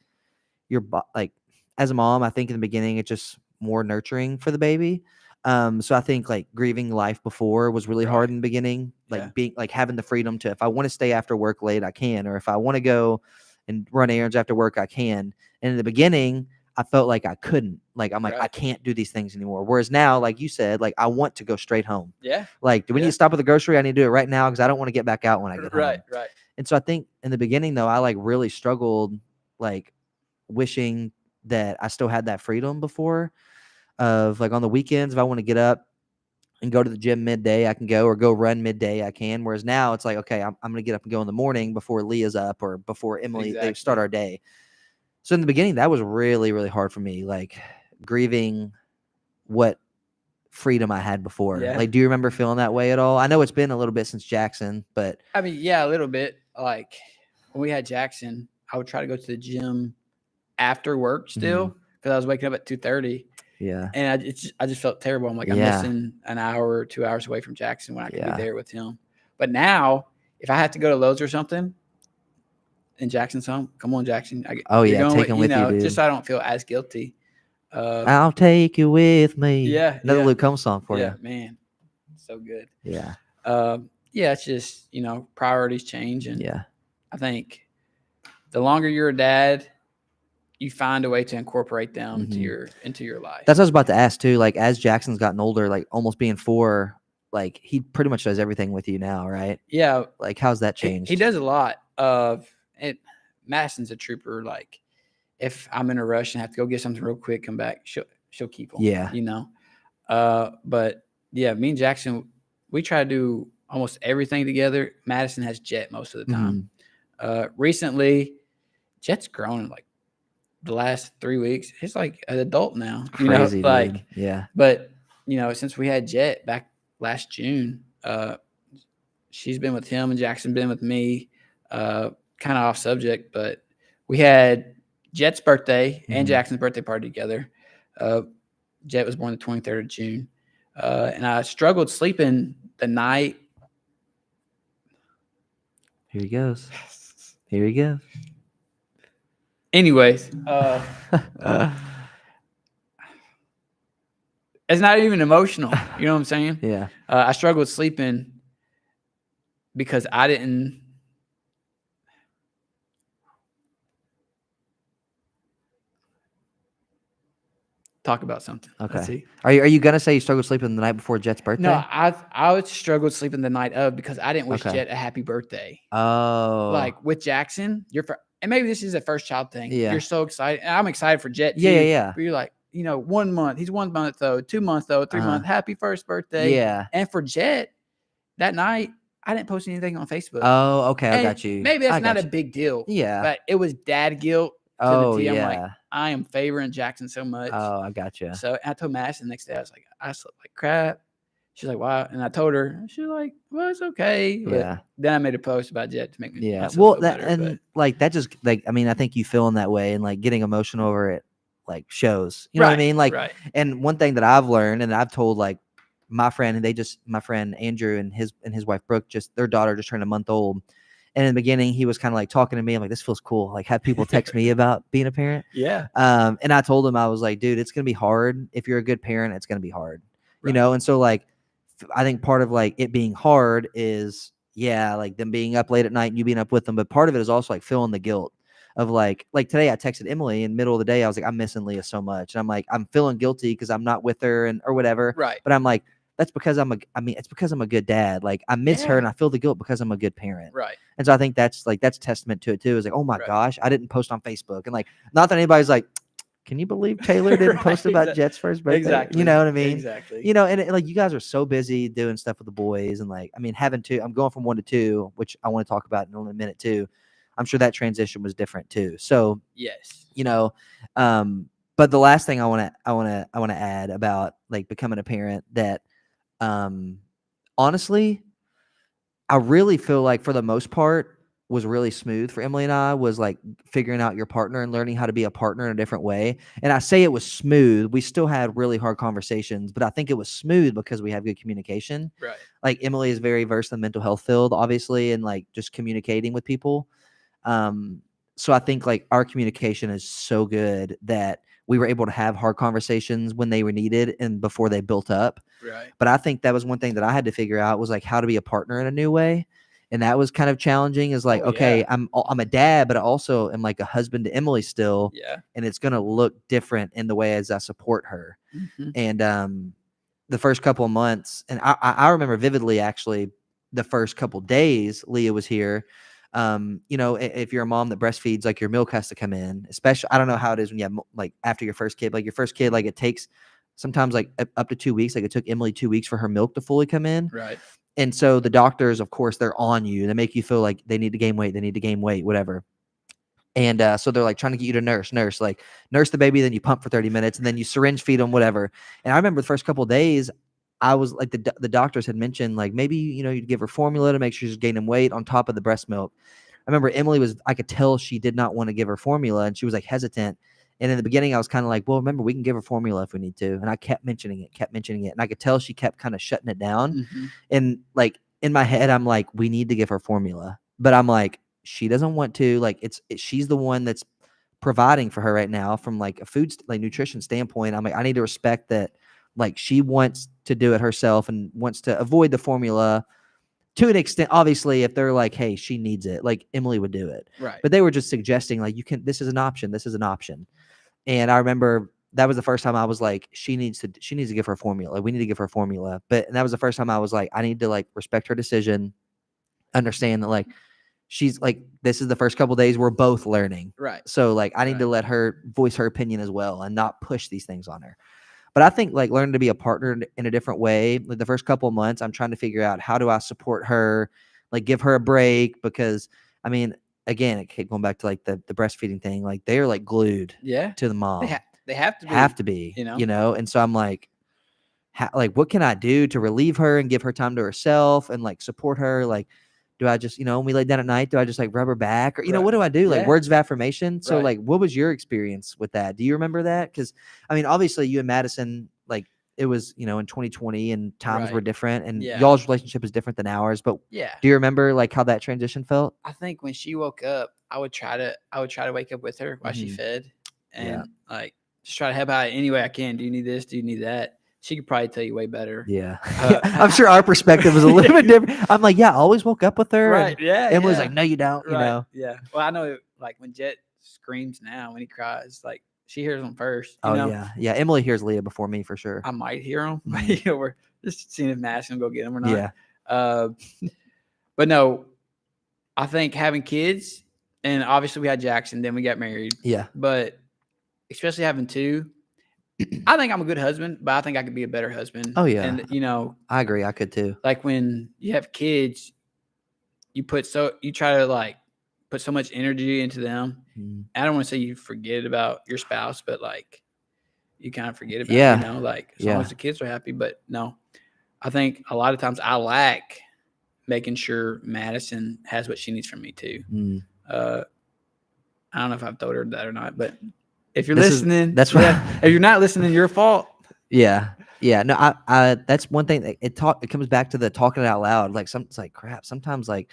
like as a mom, I think in the beginning it's just more nurturing for the baby. So I think like grieving life before was really hard in the beginning. Like being like having the freedom to, if I want to stay after work late, I can, or if I want to go and run errands after work, I can. And in the beginning, I felt like I couldn't. Like I'm like, I can't do these things anymore. Whereas now, like you said, like I want to go straight home. Yeah. Like, do we need to stop at the grocery? I need to do it right now because I don't want to get back out when I get home. Right. And so I think in the beginning though, I like really struggled, like wishing that I still had that freedom before, of like on the weekends, if I want to get up and go to the gym midday, I can go, or go run midday, I can. Whereas now it's like, okay, I'm going to get up and go in the morning before Leah's up or before Emily, they start our day. So in the beginning, that was really, really hard for me, like grieving what freedom I had before. Yeah. Like, do you remember feeling that way at all? I know it's been a little bit since Jackson, but I mean, yeah, a little bit. Like when we had Jackson, I would try to go to the gym after work still because I was waking up at 2:30. yeah, And I just felt terrible. I'm like, I'm Yeah. missing an hour or 2 hours away from Jackson when I could Yeah. be there with him. But now, if I have to go to Lowe's or something, and Jackson's home, come on, Jackson. Oh, you're yeah, going take him with you, dude. just so I don't feel as guilty. I'll take you with me. Yeah, Another yeah. Luke Combs song for Yeah, you. man, so good. Yeah, Yeah, it's just priorities change, and yeah. I think the longer you're a dad, you find a way to incorporate them into your life. That's what I was about to ask too. Like, as Jackson's gotten older, like almost being 4, like he pretty much does everything with you now, right? Yeah. Like, how's that changed? He does a lot of it. Madison's a trooper. Like, if I'm in a rush and have to go get something real quick, come back, she'll keep them. Yeah. But yeah, me and Jackson, we try to do almost everything together. Madison has Jet most of the time. Recently, Jet's grown like the last 3 weeks. He's like an adult now. Crazy, like dude. Yeah. But since we had Jet back last June, she's been with him and Jackson been with me. Kind of off subject, but we had Jet's birthday and Jackson's birthday party together. Jet was born the 23rd of June, and I struggled sleeping the night. Here he goes. Here he goes. Anyways, it's not even emotional. You know what I'm saying? Yeah. I struggled sleeping because I didn't. Talk about something. Okay. Let's see. Are you gonna say you struggled sleeping the night before Jet's birthday? No, I would struggle sleeping the night of because I didn't wish Jet a happy birthday. Oh. Like with Jackson, and maybe this is a first child thing. Yeah. You're so excited. And I'm excited for Jet too. Yeah. But you're like, 1 month. He's 1 month though, 2 months though, 3 months. Happy first birthday. Yeah. And for Jet, that night, I didn't post anything on Facebook. Oh, okay. I got you. Maybe that's not a big deal. Yeah. But it was dad guilt to the T. I'm like, I am favoring Jackson so much. Oh, I got you. So I told Madison the next day, I was like, I slept like crap. She's like, why? And I told her, she's like, well, it's okay. But then I made a post about Jet to make me feel better. Like that just like, I mean, I think you feeling that way and like getting emotional over it like shows. You know what I mean? Like, and one thing that I've learned and I've told like my friend, my friend Andrew and his wife Brooke, just their daughter just turned a month old. And in the beginning, he was kind of like talking to me. I'm like, this feels cool. Like, have people text me about being a parent. Yeah. And I told him, I was like, dude, it's going to be hard. If you're a good parent, it's going to be hard. You know? And so, like, I think part of, like, it being hard is, like, them being up late at night and you being up with them. But part of it is also, like, feeling the guilt of, like today I texted Emily in the middle of the day. I was like, I'm missing Leah so much. And I'm like, I'm feeling guilty because I'm not with her or whatever. Right. But I'm like, it's because I'm a good dad. Like I miss her and I feel the guilt because I'm a good parent. Right. And so I think that's testament to it too. Is like, oh my gosh, I didn't post on Facebook. And like, not that anybody's like, can you believe Taylor didn't post about Jet's first birthday? Exactly. You know what I mean? Exactly. And like you guys are so busy doing stuff with the boys and like, I mean, I'm going from 1 to 2, which I want to talk about in only a minute too. I'm sure that transition was different too. So yes, but the last thing I want to add about like becoming a parent that, honestly, I really feel like for the most part was really smooth for Emily and I was like figuring out your partner and learning how to be a partner in a different way. And I say it was smooth. We still had really hard conversations, but I think it was smooth because we have good communication. Right. Like Emily is very versed in the mental health field, obviously, and like just communicating with people. So I think like our communication is so good that we were able to have hard conversations when they were needed and before they built up. Right. But I think that was one thing that I had to figure out was like how to be a partner in a new way. And that was kind of challenging is like, I'm a dad, but I also am like a husband to Emily still. Yeah. And it's going to look different in the way as I support her. Mm-hmm. And the first couple of months, and I remember vividly actually the first couple of days Leah was here. If you're a mom that breastfeeds, like your milk has to come in, especially, I don't know how it is when you have like after your first kid, like it takes sometimes like up to 2 weeks. Like it took Emily 2 weeks for her milk to fully come in. Right. And so the doctors, of course, they're on you. They make you feel like they need to gain weight, whatever. And so they're like trying to get you to nurse, like nurse the baby, then you pump for 30 minutes, and then you syringe feed them, whatever. And I remember the first couple of days, I was like, the doctors had mentioned, like, maybe, you'd give her formula to make sure she's gaining weight on top of the breast milk. I remember Emily I could tell she did not want to give her formula, and she was like hesitant. And in the beginning, I was kind of like, well, remember, we can give her formula if we need to. And I kept mentioning it. And I could tell she kept kind of shutting it down. Mm-hmm. And like in my head, I'm like, we need to give her formula. But I'm like, she doesn't want to. Like, she's the one that's providing for her right now from like a food, like nutrition standpoint. I'm like, I need to respect that. Like, she wants to do it herself and wants to avoid the formula to an extent. Obviously, if they're like, hey, she needs it, like Emily would do it. Right. But they were just suggesting, like, this is an option. And I remember that was the first time I was like, she needs to give her formula. Like, we need to give her formula. And that was the first time I was like, I need to like respect her decision, understand that like she's like, this is the first couple of days we're both learning. Right. So like, I need to let her voice her opinion as well and not push these things on her. But I think like learning to be a partner in a different way. Like the first couple of months, I'm trying to figure out, how do I support her, like give her a break, because I mean, again, it kept going back to like the breastfeeding thing. Like they're like glued to the mom. They have to be, you know? And so I'm like, like, what can I do to relieve her and give her time to herself and like support her? Like, do I just, when we lay down at night, do I just like rub her back, or, what do I do? Like words of affirmation. So like, what was your experience with that? Do you remember that? Cause I mean, obviously you and Madison, like it was, in 2020 and times were different, and y'all's relationship is different than ours, but do you remember like how that transition felt? I think when she woke up, I would try to wake up with her while she fed, and like just try to help out any way I can. Do you need this? Do you need that? She could probably tell you way better. Yeah. I'm sure our perspective was a little bit different. I'm like, I always woke up with her. Right. Yeah. Emily's like, no, you don't. Right. Yeah. Well, I know like when Jet screams now, when he cries, like she hears him first. You know? Yeah. Yeah. Emily hears Leah before me for sure. I might hear him. We're just seeing if Matt's going to go get him or not. Yeah. But no, I think having kids, and obviously we had Jackson, then we got married. Yeah. But especially having two, I think I'm a good husband, but I think I could be a better husband. Oh, yeah. And, I agree. I could too. Like when you have kids, you try to like put so much energy into them. I don't want to say you forget about your spouse, but like you kind of forget about, like as long as the kids are happy. But no, I think a lot of times I lack making sure Madison has what she needs from me too. I don't know if I've told her that or not, but if you're listening, that's right. If you're not listening, your fault. Yeah. Yeah. No, I that's one thing that it comes back to the talking it out loud. Like it's like crap. Sometimes like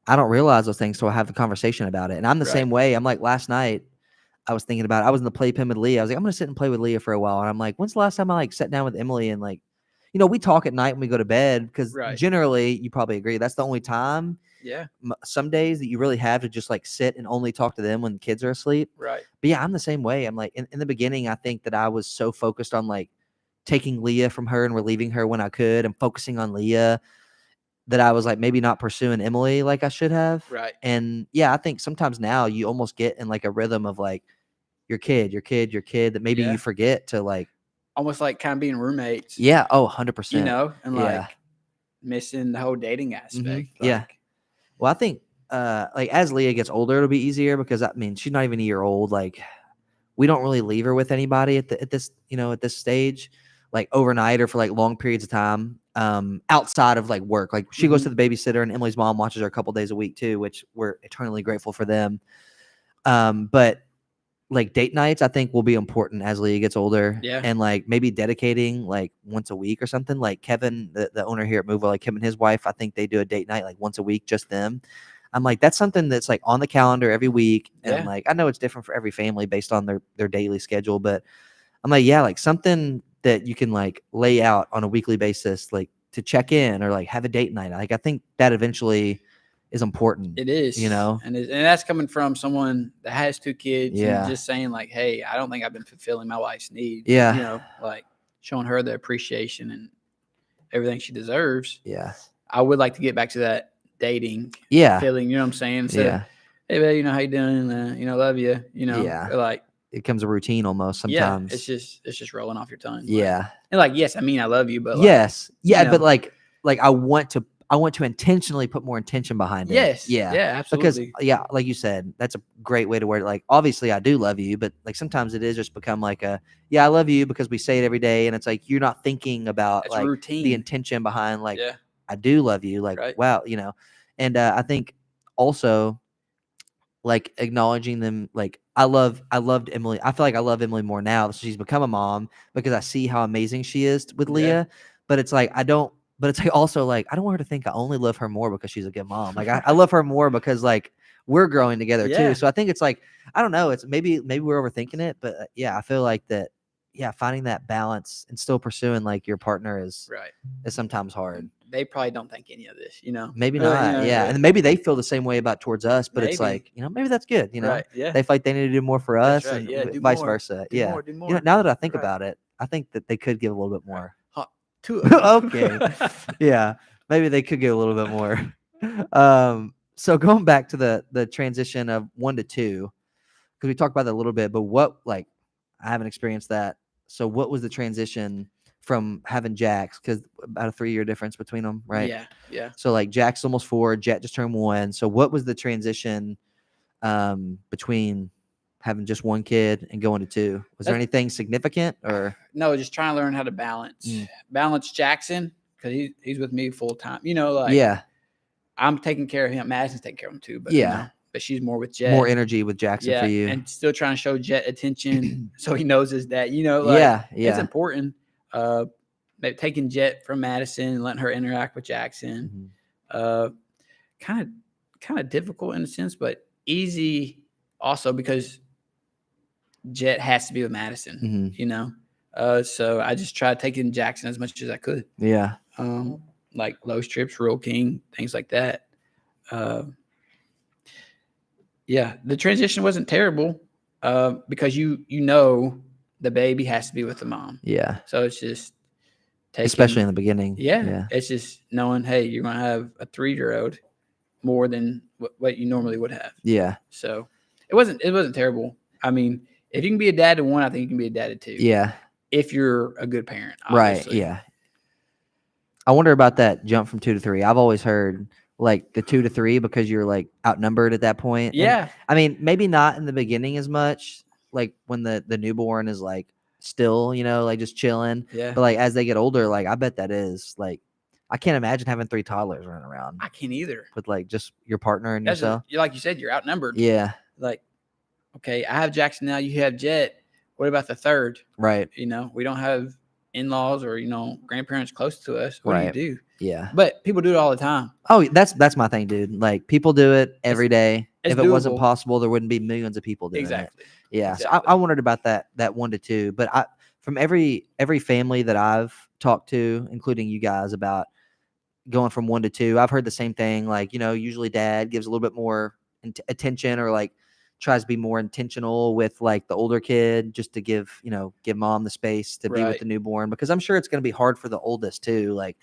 I don't realize those things till I have the conversation about it. And I'm the same way. I'm like, last night I was thinking about it. I was in the playpen with Leah. I was like, I'm gonna sit and play with Leah for a while. And I'm like, when's the last time I like sat down with Emily and like, we talk at night when we go to bed, because generally, you probably agree, that's the only time. Yeah. Some days that you really have to just like sit and only talk to them when the kids are asleep. Right. But yeah, I'm the same way. I'm like, in the beginning, I think that I was so focused on like taking Leah from her and relieving her when I could and focusing on Leah, that I was like maybe not pursuing Emily like I should have. Right. And yeah, I think sometimes now you almost get in like a rhythm of like your kid, that maybe you forget to like. Almost like kind of being roommates. Yeah. Oh, 100%. And like missing the whole dating aspect. Like, yeah. Well, I think like as Leah gets older, it'll be easier, because I mean, she's not even a year old. Like we don't really leave her with anybody at this stage, like overnight or for like long periods of time, outside of like work. Like she goes to the babysitter, and Emily's mom watches her a couple days a week too, which we're eternally grateful for them. But like date nights, I think will be important as Leah gets older. Yeah. And like maybe dedicating like once a week or something. Like Kevin, the owner here at Movewell, like him and his wife, I think they do a date night like once a week, just them. I'm like, that's something that's like on the calendar every week. And like, I know it's different for every family based on their daily schedule, but I'm like, yeah, like something that you can like lay out on a weekly basis, like to check in or like have a date night. Like I think that eventually is important. It is, and that's coming from someone that has two kids and just saying like, hey, I don't think I've been fulfilling my wife's needs. Like showing her the appreciation and everything she deserves. Yeah. I would like to get back to that dating feeling, you know what I'm saying? Instead of, hey babe, how you doing? Love you, like it becomes a routine almost sometimes. Yeah, it's just rolling off your tongue. Yeah. And like, yes, I mean I love you, but like, yes. Yeah, but like I want I want to intentionally put more intention behind it. Yes. Yeah. Yeah, Because absolutely. like you said, that's a great way to word it. Like, obviously I do love you, but like sometimes it is just become like I love you because we say it every day, and it's like you're not thinking about It's like routine. the intention behind like Yeah. I do love you, like Right. wow, And I think also like acknowledging them, like I loved Emily. I feel like I love Emily more now that she's become a mom, because I see how amazing she is with Yeah. Leah. But it's like but it's like also like I don't want her to think I only love her more because she's a good mom. Like I love her more because like we're growing together Yeah. too. So I think it's like I don't know. It's maybe we're overthinking it, but yeah, I feel like that. Yeah, finding that balance and still pursuing like your partner is Right. sometimes hard. They probably don't think any of this, Maybe Or, not. Yeah, and maybe they feel the same way about towards us, but it's Maybe. like maybe that's good. Right. Yeah. They feel like they need to do more for That's us, right. and Yeah. Do vice more. versa. Do Yeah. more. Do more. Now that I think Right. about it, I think that they could give a little bit more. Huh. 2 of them. Okay. Yeah, maybe they could give a little bit more. So going back to the transition of 1 to 2, because we talked about that a little bit, but what I haven't experienced that. So what was the transition from having Jax, because about a 3-year difference between them, right? Yeah. Yeah. So like Jack's almost 4, Jet just turned 1. So what was the transition between having just 1 kid and going to 2? Was there anything significant or no? Just trying to learn how to balance Jackson, because he's with me full time. yeah, I'm taking care of him. Madison's taking care of him too, but yeah, but she's more with Jet. more energy with Jackson for you, and still trying to show Jet attention so he knows his dad. yeah, it's important. Maybe taking Jet from Madison and letting her interact with Jackson. Kind of difficult in a sense, but easy also because Jet has to be with Madison. So I just tried taking Jackson as much as I could. Yeah. Like Lowe's trips, Rural King, things like that. Yeah, the transition wasn't terrible because the baby has to be with the mom. Yeah. So it's just especially in the beginning. Yeah. It's just knowing, hey, you're going to have a 3-year-old more than what you normally would have. Yeah. So it wasn't terrible. I mean, if you can be a dad to 1, I think you can be a dad to 2. Yeah. If you're a good parent, obviously. Right. Yeah. I wonder about that jump from 2 to 3. I've always heard like the 2 to 3 because you're like outnumbered at that point. Yeah. And, I mean, maybe not in the beginning as much, like when the newborn is like still, like just chilling. Yeah. But like as they get older, like I bet that is like, I can't imagine having 3 toddlers running around. I can't either. With like just your partner and yourself. Like you said, you're outnumbered. Yeah. Like, okay, I have Jackson now. You have Jet. What about the third? Right. We don't have in-laws or grandparents close to us. What do you do? Yeah. But people do it all the time. Oh, that's my thing, dude. Like people do it every day. If it wasn't possible, there wouldn't be millions of people doing it. Yeah. Exactly. So I wondered about that 1 to 2, but from every family that I've talked to, including you guys, about going from 1 to 2, I've heard the same thing. Like, usually dad gives a little bit more attention, or like tries to be more intentional with like the older kid, just to give mom the space to be with the newborn, because I'm sure it's going to be hard for the oldest too. Like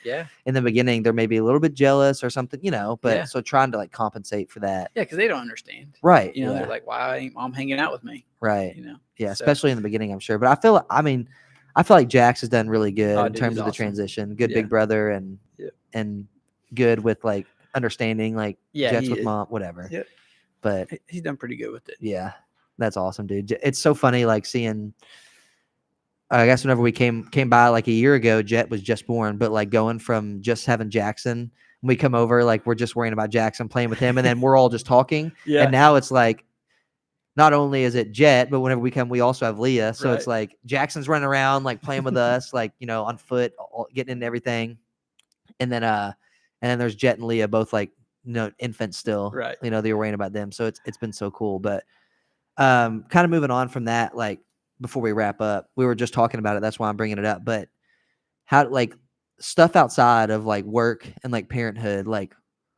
in the beginning, they're maybe a little bit jealous or something, but so trying to like compensate for that. Yeah. Cause they don't understand. Right. They're like, why ain't mom hanging out with me? Right. Yeah. So. Especially in the beginning, I'm sure. But I feel like Jax has done really good in terms of the transition. Good big brother and good with like understanding, like Jet's with mom, whatever. Yeah. But he's done pretty good with it. Yeah. That's awesome, dude. It's so funny, like seeing, I guess whenever we came by like a year ago, Jet was just born, but like going from just having Jackson, when we come over, like we're just worrying about Jackson, playing with him, and then we're all just talking. Yeah. And now it's like, not only is it Jet, but whenever we come, we also have Leah. So it's like Jackson's running around, like playing with us, like, on foot, getting into everything. And then there's Jet and Leah, both like, infants still, right? They were worrying about them. So it's been so cool. But kind of moving on from that, like before we wrap up, we were just talking about it. That's why I'm bringing it up. But how, like, stuff outside of like work and like parenthood, like,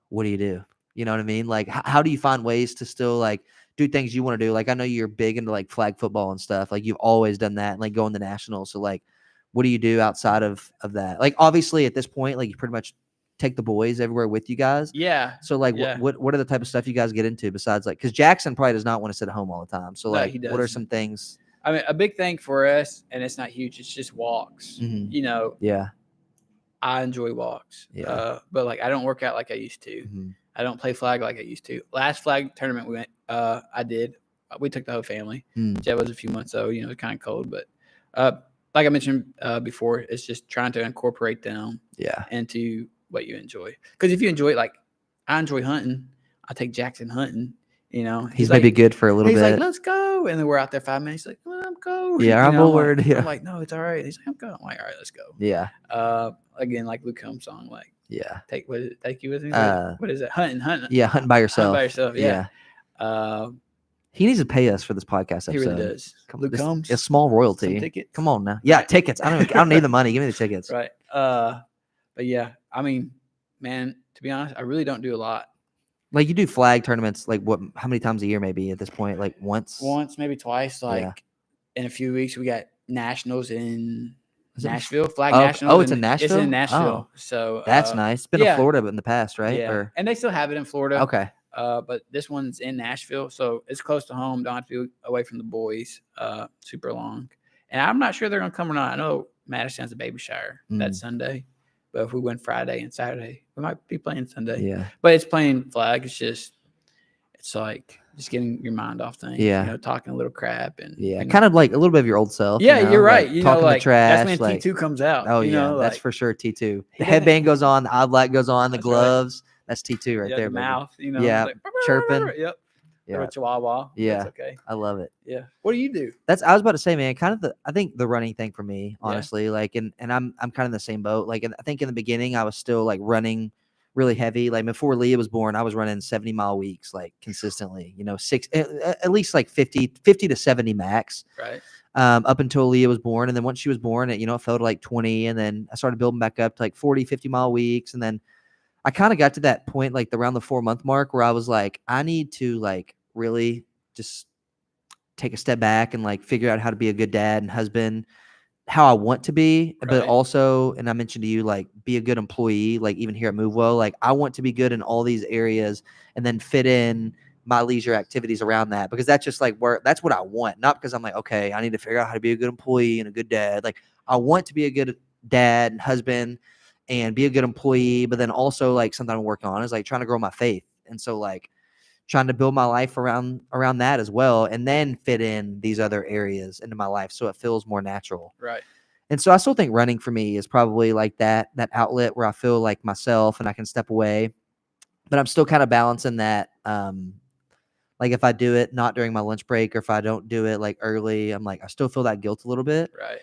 what do you do? You know what I mean? Like, how do you find ways to still like do things you want to do? Like, I know you're big into like flag football and stuff. Like, you've always done that, and like going to nationals. So like, what do you do outside of that? Like, obviously at this point, like you pretty much take the boys everywhere with you guys. Yeah. So like, what are the type of stuff you guys get into besides like, because Jackson probably does not want to sit at home all the time. So like, what are some things? I mean, a big thing for us, and it's not huge, it's just walks. Mm-hmm. Yeah. I enjoy walks. Yeah. But like I don't work out like I used to. I don't play flag like I used to. Last flag tournament we went, I did. We took the whole family. Jed was a few months old, you know, kind of cold, but like I mentioned before, it's just trying to incorporate them into what you enjoy. Because if you enjoy it, like I enjoy hunting, I take Jackson hunting. You know, he's maybe like, good for a little bit. He's like, let's go, and then we're out there 5 minutes. He's like, well, I'm go. Yeah, I'm bored. Like, yeah, I'm like, no, it's all right. He's like, I'm going. I'm like, all right, let's go. Yeah. Again, like Luke Combs' song, like, take you with me. What is it? Hunting. Yeah, hunting by yourself. Hunting by yourself. Yeah. He needs to pay us for this podcast episode. He really does. Luke Combs, a small royalty. Some tickets. Come on now. Yeah, tickets. I don't need the money. Give me the tickets. Right. But yeah, I mean, man, to be honest, I really don't do a lot. Like you do flag tournaments, like what? How many times a year? Maybe at this point, like once, maybe twice. Like in a few weeks, we got nationals in Nashville. Flag nationals. Oh, it's in Nashville. It's in Nashville. Oh, so that's nice. It's been in Florida in the past, right? Yeah, and they still have it in Florida. Okay. But this one's in Nashville, so it's close to home. Don't have to be away from the boys. Super long, and I'm not sure they're gonna come or not. I know Madison's a baby shower that Sunday. But if we win Friday and Saturday, we might be playing Sunday. Yeah. But it's playing flag. It's like just getting your mind off things. Yeah. You know, talking a little crap and kind of like a little bit of your old self. Yeah, you're right. Like, you talking know, like trash, that's when T2 comes out. Oh you know, that's for sure T2. The headband goes on, the odd goes on, the gloves. Right. That's T2 right there. The mouth, you know. Yeah. Like, chirping. Yep. Yeah. Chihuahua. Yeah. That's okay. I love it. Yeah. What do you do? I was about to say, man, kind of I think the running thing for me, honestly, like, and I'm kind of in the same boat. Like, I think in the beginning I was still like running really heavy. Like before Leah was born, I was running 70-mile weeks, like consistently, you know, at least like 50 to 70 max. Right. Up until Leah was born. And then once she was born, it fell to like 20. And then I started building back up to like 40, 50-mile weeks. And then I kind of got to that point, like around the 4-month mark where I was like, I need to like really just take a step back and like figure out how to be a good dad and husband, how I want to be, but also, and I mentioned to you, like be a good employee, like even here at MoveWell, like I want to be good in all these areas and then fit in my leisure activities around that, because that's just like that's what I want. Not because I'm like, okay, I need to figure out how to be a good employee and a good dad. Like I want to be a good dad and husband and be a good employee, but then also like something I'm working on is like trying to grow my faith. And so like trying to build my life around that as well, and then fit in these other areas into my life so it feels more natural. Right. And so I still think running for me is probably like that outlet where I feel like myself and I can step away, but I'm still kind of balancing that. Like if I do it not during my lunch break or if I don't do it like early, I'm like, I still feel that guilt a little bit. Right.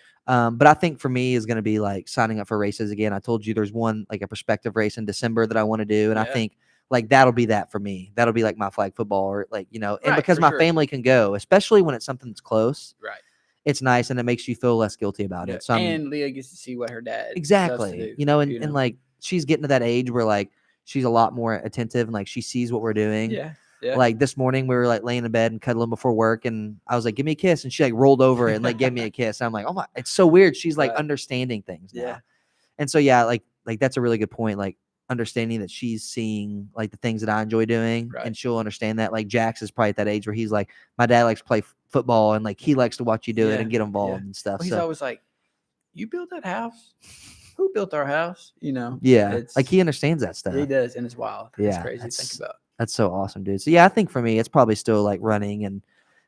But I think for me is going to be like signing up for races again. I told you there's one, like a prospective race in December that I want to do. And I think like that'll be that for me. That'll be like my flag football, or like, and because my family can go, especially when it's something that's close. Right. It's nice and it makes you feel less guilty about it. So and Leah gets to see what her dad exactly, does and like she's getting to that age where like she's a lot more attentive and like she sees what we're doing. Yeah. Like this morning we were like laying in bed and cuddling before work, and I was like, give me a kiss, and she like rolled over and like gave me a kiss. And I'm like, oh my, it's so weird. She's like understanding things now. And so like that's a really good point. Like understanding that she's seeing like the things that I enjoy doing, and she'll understand that. Like Jax is probably at that age where he's like, my dad likes to play football and like he likes to watch you do it and get involved and stuff. Well, he's always like, you built that house? Who built our house? Like he understands that stuff. He does, and it's wild. It's crazy to think about. That's so awesome, dude. So yeah, I think for me, it's probably still like running and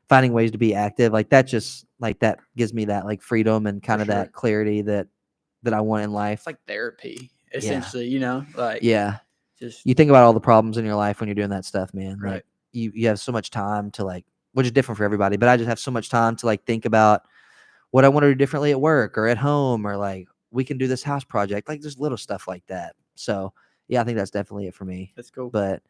finding ways to be active. Like that just like that gives me that like freedom and kind of that clarity that I want in life. It's like therapy, essentially, like just you think about all the problems in your life when you're doing that stuff, man. Right. Like you have so much time to like, which is different for everybody, but I just have so much time to like think about what I want to do differently at work or at home, or like we can do this house project, like just little stuff like that. So yeah, I think that's definitely it for me. That's cool. But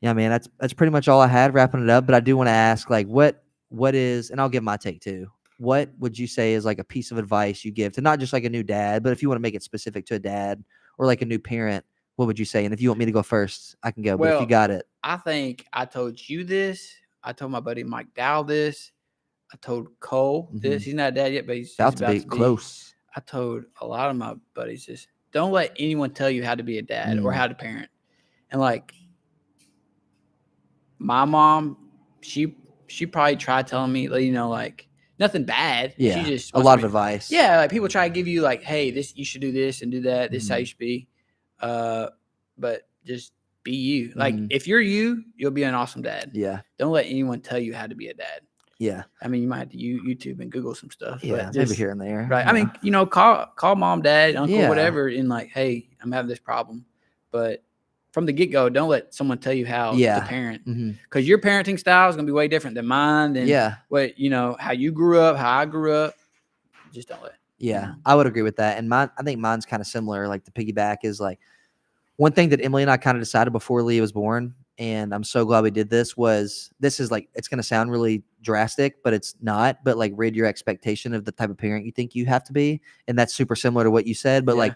yeah, man, that's pretty much all I had wrapping it up. But I do want to ask, like, what is, and I'll give my take too. What would you say is like a piece of advice you give to not just like a new dad, but if you want to make it specific to a dad or like a new parent, what would you say? And if you want me to go first, I can go. But if you got it, I think I told you this. I told my buddy Mike Dow this. I told Cole this. He's not a dad yet, but he's about to be close. I told a lot of my buddies this. Don't let anyone tell you how to be a dad or how to parent. And like, my mom, she probably tried telling me, like nothing bad. Yeah. She just A lot of advice. Yeah, like people try to give you like, hey, this you should do this and do that. This is how you should be. But just be you. Like if you're you, you'll be an awesome dad. Yeah. Don't let anyone tell you how to be a dad. Yeah. I mean, you might have to YouTube and Google some stuff. Yeah, but just, maybe here and there. Right. I mean, call mom, dad, uncle, whatever, and like, hey, I'm having this problem. But from the get-go, don't let someone tell you how to parent. Because your parenting style is going to be way different than mine, than what, how you grew up, how I grew up. Just don't let. Yeah, I would agree with that. And I think mine's kind of similar. Like the piggyback is like one thing that Emily and I kind of decided before Leah was born, and I'm so glad we did this, is like, it's going to sound really drastic, but it's not, but like rid your expectation of the type of parent you think you have to be. And that's super similar to what you said, but like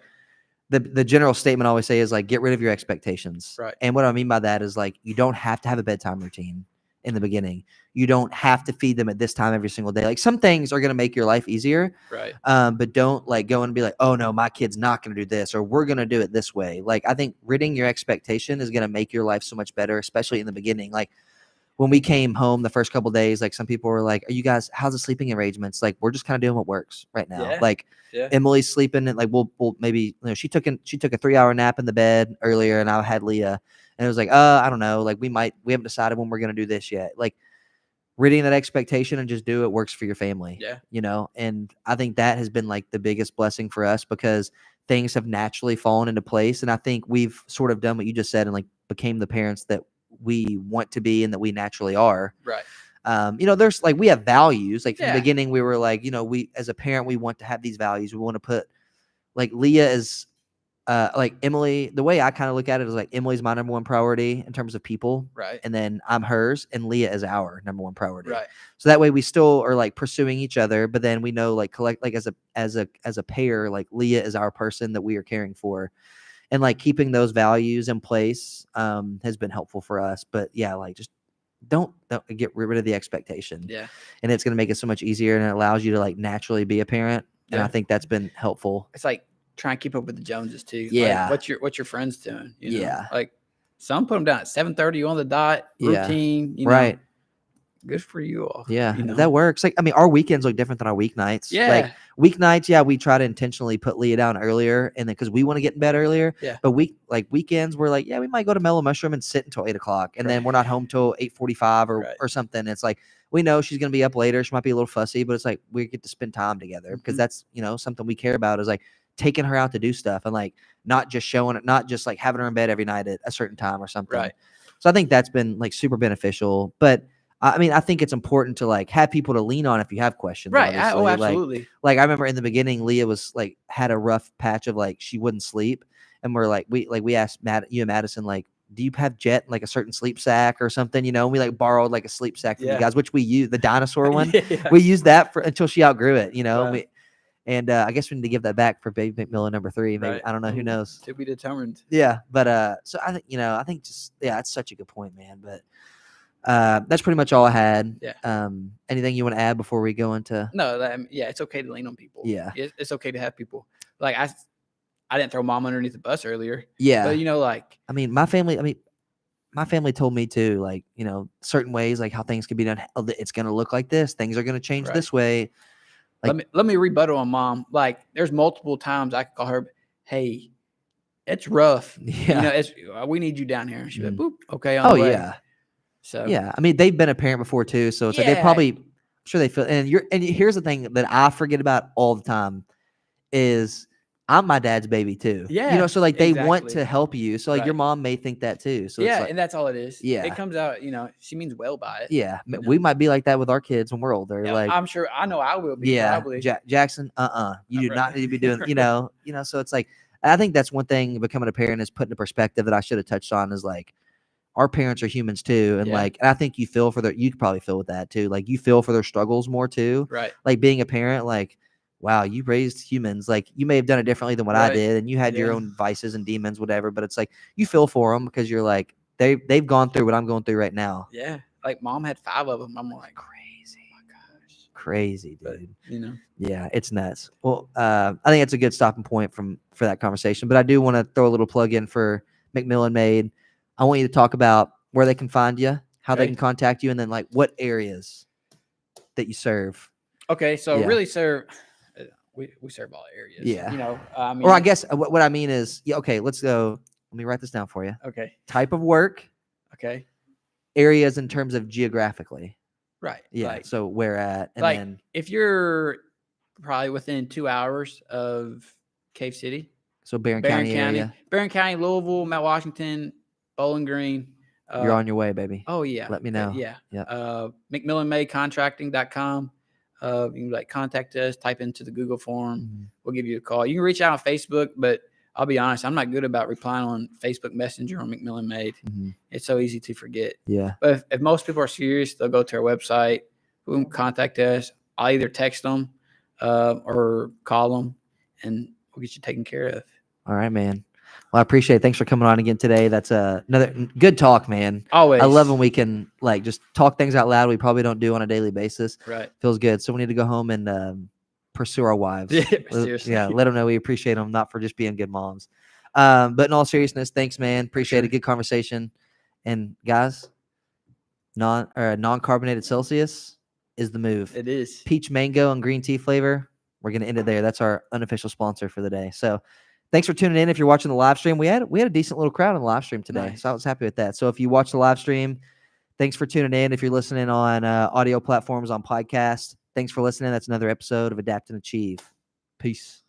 the general statement I always say is like, get rid of your expectations. Right. And what I mean by that is like, you don't have to have a bedtime routine in the beginning. You don't have to feed them at this time every single day. Like some things are going to make your life easier. Right. But don't like go and be like, oh no, my kid's not going to do this, or we're going to do it this way. Like, I think ridding your expectation is going to make your life so much better, especially in the beginning. Like when we came home the first couple of days, like some people were like, are you guys, how's the sleeping arrangements? Like, we're just kind of doing what works right now. Yeah. Like Emily's sleeping, and like, we'll maybe, she took a 3-hour nap in the bed earlier, and I had Leah, and it was like, I don't know. Like we haven't decided when we're going to do this yet. Like, ridding that expectation and just do it works for your family. Yeah. And I think that has been like the biggest blessing for us, because things have naturally fallen into place. And I think we've sort of done what you just said and like became the parents that we want to be and that we naturally are. Right. There's like, we have values. Like from the beginning, we were like, we, as a parent, we want to have these values. We want to put like Leah is, like Emily, the way I kind of look at it is like Emily's my number one priority in terms of people. Right. And then I'm hers, and Leah is our number one priority. Right. So that way we still are like pursuing each other, but then we know like as a pair, like Leah is our person that we are caring for. And like keeping those values in place has been helpful for us. But yeah, like just don't get rid of the expectation. Yeah. And it's going to make it so much easier, and it allows you to like naturally be a parent. And I think that's been helpful. It's like trying to keep up with the Joneses too. Yeah. Like, what's your friends doing? Yeah. Like some put them down at 7:30 on the dot routine. Right. Good for you all. Yeah. That works. Like, I mean, our weekends look different than our weeknights. Yeah. Like weeknights, we try to intentionally put Leah down earlier, and then because we want to get in bed earlier. Yeah. But weekends, we're like, we might go to Mellow Mushroom and sit until 8 o'clock, and then we're not home till 8:45 or something. It's like, we know she's gonna be up later. She might be a little fussy, but it's like we get to spend time together because that's something we care about, is like taking her out to do stuff, and like not just like having her in bed every night at a certain time or something. Right. So I think that's been like super beneficial. But I mean, I think it's important to like have people to lean on if you have questions. Right. Obviously. Absolutely. Like I remember in the beginning, Leah was like had a rough patch of like she wouldn't sleep, and we're like we asked you and Madison, like, do you have Jet like a certain sleep sack or something? And we like borrowed like a sleep sack from you guys, which we use, the dinosaur one. We used that until she outgrew it. Right. I guess we need to give that back for baby McMillen number 3. Maybe I don't know. Who knows? To be determined. Yeah, but so I think just that's such a good point, man. But that's pretty much all I had. Yeah. Anything you want to add before we go into? No. It's okay to lean on people. Yeah. It's okay to have people. Like I didn't throw mom underneath the bus earlier. Yeah. But like, I mean, my family told me too, like, certain ways, like how things can be done. It's going to look like this. Things are going to change this way. Like, let me rebuttal on mom. Like, there's multiple times I could call her, hey, it's rough. Yeah. We need you down here. And she'd be like, boop, okay. Oh, way. yeah. So yeah, I mean, they've been a parent before too, so it's like they probably, I'm sure they feel. And here's the thing that I forget about all the time is I'm my dad's baby too. Yeah. So like they want to help you. So like your mom may think that too. So it's like, and that's all it is. Yeah. It comes out, she means well by it. Yeah. We might be like that with our kids when we're older. Yeah, like, I'm sure, I know I will be. Yeah. Probably. Jackson, you do not need to be doing, so it's like, I think that's one thing becoming a parent is putting a perspective that I should have touched on, is like, our parents are humans too. And and I think you could probably feel with that too. Like you feel for their struggles more too. Right. Like being a parent, like, wow, you raised humans. Like you may have done it differently than what I did, and you had your own vices and demons, whatever. But it's like you feel for them because you're like they've gone through what I'm going through right now. Yeah, like mom had 5 of them. I'm like, crazy, oh my gosh, crazy, dude. But, yeah, it's nuts. Well, I think it's a good stopping point for that conversation. But I do want to throw a little plug in for McMillen Made. I want you to talk about where they can find you, how they can contact you, and then like what areas that you serve. Okay, so Yeah. really serve. We serve all areas. Yeah. You know, I mean, Or I guess what I mean is, yeah, okay, let's go. Let me write this down for you. okay, Type of work, okay, areas in terms of geographically. right. Yeah. So where at, and Like then if you're probably within 2 hours of Cave City, so Barron County area, Barron County, Louisville, Mount Washington, Bowling Green. you're on your way, baby. Oh yeah. Let me know. Yeah. Yeah. McMillenMadeContracting.com. You can like contact us, type into the Google form. Mhm. We'll give you a call. You can reach out on Facebook, but I'll be honest, I'm not good about replying on Facebook Messenger on McMillen Made. Mhm. It's so easy to forget. Yeah. But if most people are serious, they'll go to our website. Who can contact us? I'll either text them or call them, and we'll get you taken care of. All right, man. Well, I appreciate it. Thanks for coming on again today. That's another good talk, man. Always. I love when we can like just talk things out loud we probably don't do on a daily basis. Right. Feels good. So we need to go home and pursue our wives. Yeah, seriously. Yeah, let them know we appreciate them, not for just being good moms. But in all seriousness, thanks, man. Appreciate a good conversation. And guys, non-carbonated Celsius is the move. It is. Peach mango and green tea flavor. We're gonna end it there. That's our unofficial sponsor for the day. So thanks for tuning in. If you're watching the live stream, we had a decent little crowd in the live stream today. Nice. So I was happy with that. So if you watch the live stream, thanks for tuning in. If you're listening on audio platforms on podcast, thanks for listening. That's another episode of Adapt and Achieve. Peace.